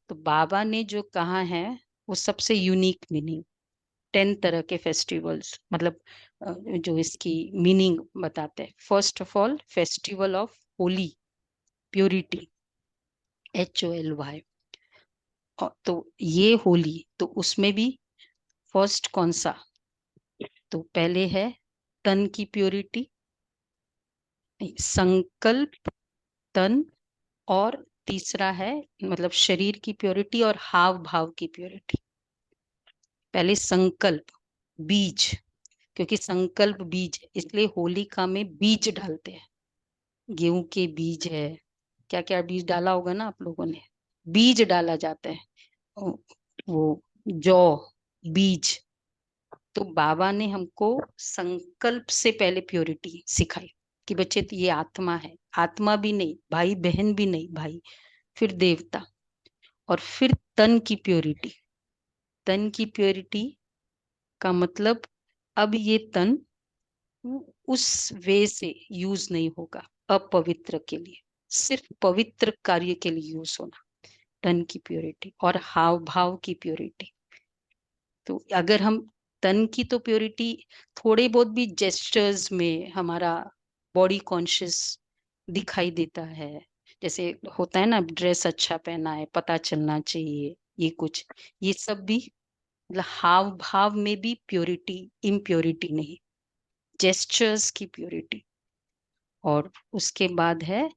तो बाबा ने जो कहा है वो सबसे यूनिक मीनिंग, 10 तरह के फेस्टिवल्स, मतलब जो इसकी मीनिंग बताते हैं। First of all, festival of Holi, purity, HOLY। तो ये होली, तो उसमें भी फर्स्ट कौन सा, तो पहले है तन की प्योरिटी, संकल्प, तन, और तीसरा है मतलब शरीर की प्योरिटी और हाव भाव की प्योरिटी। पहले संकल्प, बीज, क्योंकि संकल्प बीज है, इसलिए होलिका में बीज डालते हैं। गेहूं के बीज है, क्या क्या बीज डाला होगा ना आप लोगों ने, बीज डाला जाता है, वो जौ, बीज। तो बाबा ने हमको संकल्प से पहले प्योरिटी सिखाई, कि बच्चे तो ये आत्मा है, आत्मा भी नहीं भाई, बहन भी नहीं भाई, फिर देवता। और फिर तन की प्योरिटी, तन की प्योरिटी का मतलब, अब ये तन उस वे से यूज नहीं होगा अपवित्र के लिए, सिर्फ पवित्र कार्य के लिए यूज होना, तन की प्योरिटी। और हाव भाव की प्योरिटी, तो अगर हम तन की तो प्योरिटी थोड़े बहुत भी जेस्चर्स में हमारा बॉडी कॉन्शियस दिखाई देता है, जैसे होता है ना, ड्रेस अच्छा पहना है, पता चलना चाहिए, ये कुछ, ये सब भी मतलब हाव भाव में भी प्योरिटी, इम्प्योरिटी नहीं, जेस्चर्स की प्योरिटी। और उसके बाद है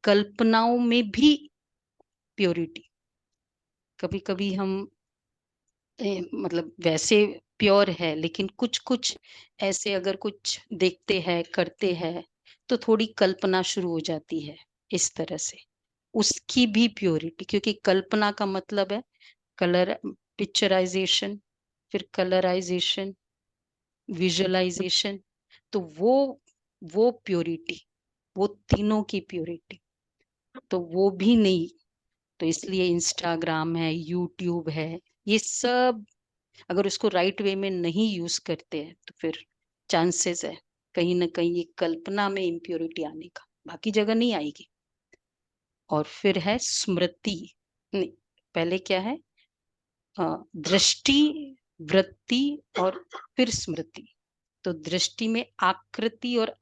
कल्पनाओं में भी प्योरिटी। कभी कभी हम मतलब वैसे प्योर है, लेकिन कुछ कुछ ऐसे अगर कुछ देखते हैं, करते हैं, तो थोड़ी कल्पना शुरू हो जाती है, इस तरह से उसकी भी प्योरिटी। क्योंकि कल्पना का मतलब है कलर, पिक्चराइजेशन, फिर कलराइजेशन, विजुअलाइजेशन, तो वो प्योरिटी, वो तीनों की प्योरिटी, तो वो भी नहीं। तो इसलिए इंस्टाग्राम है, यूट्यूब है, ये सब अगर उसको राइट वे में नहीं यूज करते हैं, तो फिर चांसेस है कहीं ना कहीं ये कल्पना में इम्प्योरिटी आने का, बाकी जगह नहीं आएगी। और फिर है स्मृति, नहीं, पहले क्या है, दृष्टि, वृत्ति और फिर स्मृति। तो दृष्टि में आकृति और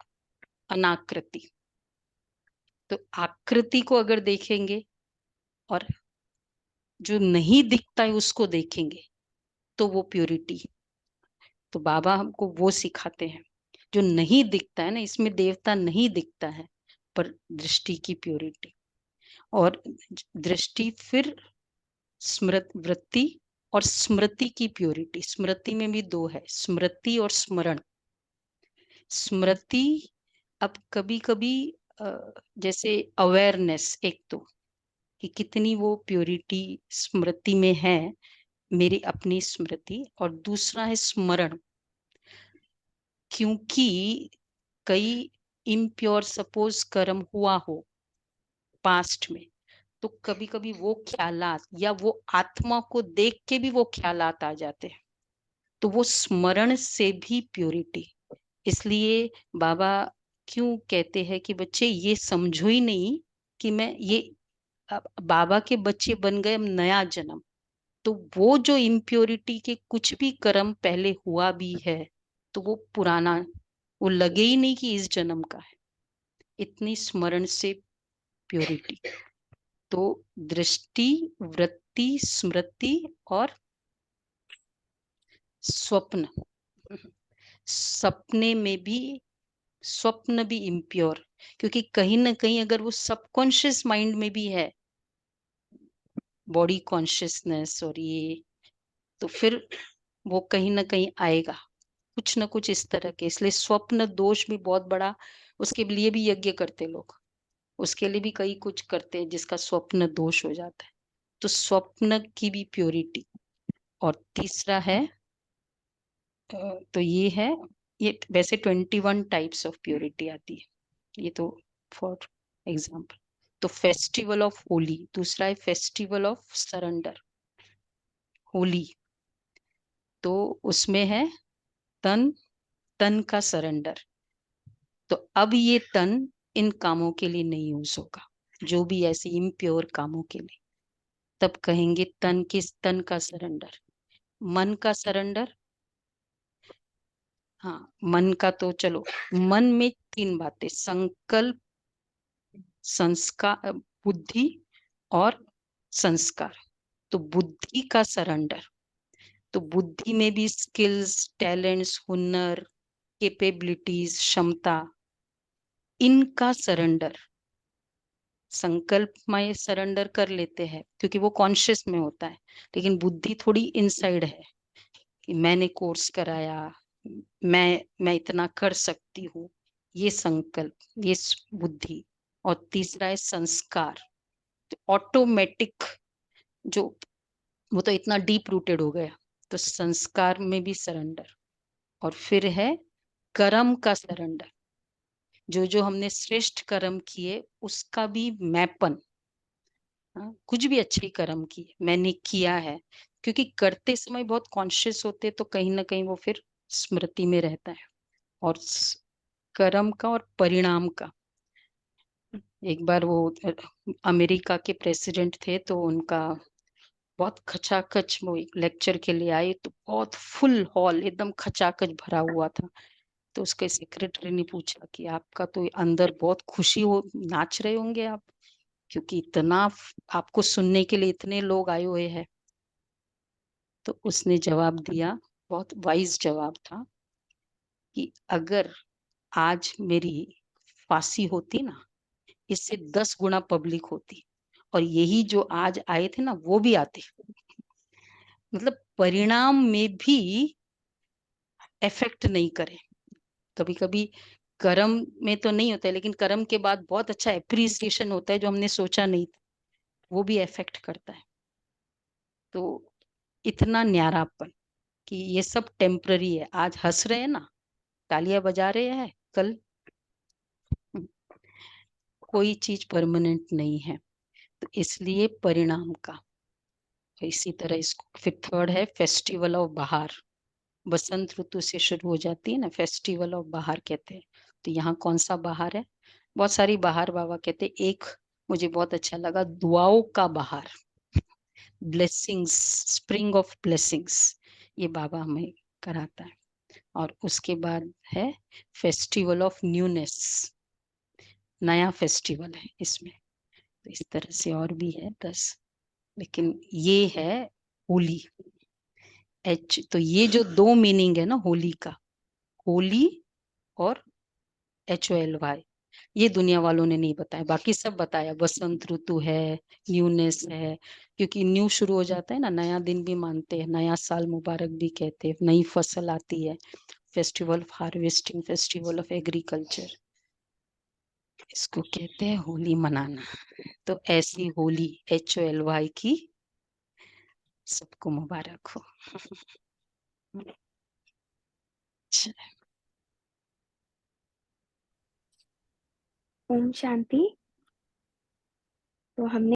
अनाकृति। तो आकृति को अगर देखेंगे और जो नहीं दिखता है उसको देखेंगे तो वो प्योरिटी। तो बाबा हमको वो सिखाते हैं, जो नहीं दिखता है ना, इसमें देवता नहीं दिखता है, पर दृष्टि की प्योरिटी। और दृष्टि, फिर वृत्ति और स्मृति की प्योरिटी। स्मृति में भी दो है, स्मृति और स्मरण। स्मृति, अब कभी कभी जैसे अवेयरनेस, एक तो कि कितनी वो प्योरिटी स्मृति में है, मेरी अपनी स्मृति, और दूसरा है स्मरण। क्योंकि कई इम्प्योर सपोज कर्म हुआ हो पास्ट में, तो कभी कभी वो ख्यालात या वो आत्मा को देख के भी वो ख्यालात आ जाते हैं, तो वो स्मरण से भी प्योरिटी। इसलिए बाबा क्यों कहते हैं कि बच्चे ये समझो ही नहीं कि मैं ये बाबा के बच्चे बन गए, अब नया जन्म। तो वो जो इम्प्योरिटी के कुछ भी कर्म पहले हुआ भी है, तो वो पुराना, वो लगे ही नहीं कि इस जन्म का है, इतनी स्मरण से प्योरिटी। तो दृष्टि, वृत्ति, स्मृति और स्वप्न। सपने में भी, स्वप्न भी इम्प्योर, क्योंकि कहीं ना कहीं अगर वो सबकॉन्शियस माइंड में भी है, बॉडी कॉन्शियसनेस और ये, तो फिर वो कहीं ना कहीं आएगा कुछ ना कुछ इस तरह के। इसलिए स्वप्न दोष भी बहुत बड़ा, उसके लिए भी यज्ञ करते लोग, उसके लिए भी कई कुछ करते हैं जिसका स्वप्न दोष हो जाता है। तो स्वप्न की भी प्योरिटी। और तीसरा है, तो ये है, ये वैसे 21 टाइप्स ऑफ प्योरिटी आती है, ये तो फॉर एग्जाम्पल। तो फेस्टिवल ऑफ होली, दूसरा है फेस्टिवल ऑफ सरेंडर, होली। तो उसमें है तन, तन का सरेंडर। तो अब ये तन इन कामों के लिए नहीं यूज होगा, जो भी ऐसे इम्प्योर कामों के लिए। तब कहेंगे तन, किस तन का सरेंडर। मन का सरेंडर, हाँ, मन का तो चलो, मन में तीन बातें, संकल्प, संस्कार, बुद्धि और संस्कार। तो बुद्धि का सरेंडर, तो बुद्धि में भी स्किल्स, टैलेंट्स, हुनर, कैपेबिलिटीज, क्षमता, इनका सरेंडर। संकल्प में सरेंडर कर लेते हैं क्योंकि वो कॉन्शियस में होता है, लेकिन बुद्धि थोड़ी इनसाइड है कि मैंने कोर्स कराया, मैं इतना कर सकती हूँ, ये संकल्प, ये बुद्धि। और तीसरा है संस्कार, ऑटोमेटिक, जो वो तो इतना डीप रूटेड हो गया, तो संस्कार में भी सरेंडर। और फिर है कर्म का सरेंडर, जो जो हमने श्रेष्ठ कर्म किए उसका भी मैपन। हाँ, कुछ भी अच्छे कर्म किए, मैंने किया है, क्योंकि करते समय बहुत कॉन्शियस होते, तो कहीं ना कहीं वो फिर स्मृति में रहता है। और कर्म का और परिणाम का, एक बार वो अमेरिका के प्रेसिडेंट थे, तो उनका बहुत खचाखच, वो एक लेक्चर के लिए आए, तो बहुत फुल हॉल एकदम खचाखच भरा हुआ था। तो उसके सेक्रेटरी ने पूछा कि आपका तो अंदर बहुत खुशी हो, नाच रहे होंगे आप, क्योंकि इतना आपको सुनने के लिए इतने लोग आए हुए हैं। तो उसने जवाब दिया, बहुत वाइज जवाब था, कि अगर आज मेरी फांसी होती ना, इससे 10 गुना पब्लिक होती, और यही जो आज आए थे ना वो भी आते। मतलब परिणाम में भी इफेक्ट नहीं करे। कभी कभी कर्म में तो नहीं होता है, लेकिन कर्म के बाद बहुत अच्छा एप्रिसिएशन होता है जो हमने सोचा नहीं था, वो भी इफेक्ट करता है। तो इतना न्यारापन कि ये सब टेम्पररी है, आज हंस रहे हैं ना, तालियां बजा रहे हैं, कल कोई चीज परमानेंट नहीं है। तो इसलिए परिणाम का। तो इसी तरह इसको फिर थर्ड है फेस्टिवल ऑफ बहार। बसंत ऋतु से शुरू हो जाती है ना, फेस्टिवल ऑफ बहार कहते हैं। तो यहाँ कौन सा बहार है? बहुत सारी बहार बाबा कहते हैं। एक मुझे बहुत अच्छा लगा, दुआओं का बहार, ब्लेसिंग्स, स्प्रिंग ऑफ ब्लेसिंग्स, ये बाबा हमें कराता है। और उसके बाद है फेस्टिवल ऑफ न्यूनेस, नया फेस्टिवल है इसमें। तो इस तरह से और भी है 10, लेकिन ये है होली। एच, तो ये जो दो मीनिंग है ना होली का, होली और HOLY, ये दुनिया वालों ने नहीं बताया, बाकी सब बताया। बसंत ऋतु है, न्यूनेस है, क्योंकि न्यू शुरू हो जाता है ना, नया दिन भी मानते हैं, नया साल मुबारक भी कहते हैं, नई फसल आती है, festival of harvesting, festival of agriculture, इसको कहते हैं होली मनाना। तो ऐसी होली HOLY की सबको मुबारक हो। ओम शांति। तो हमने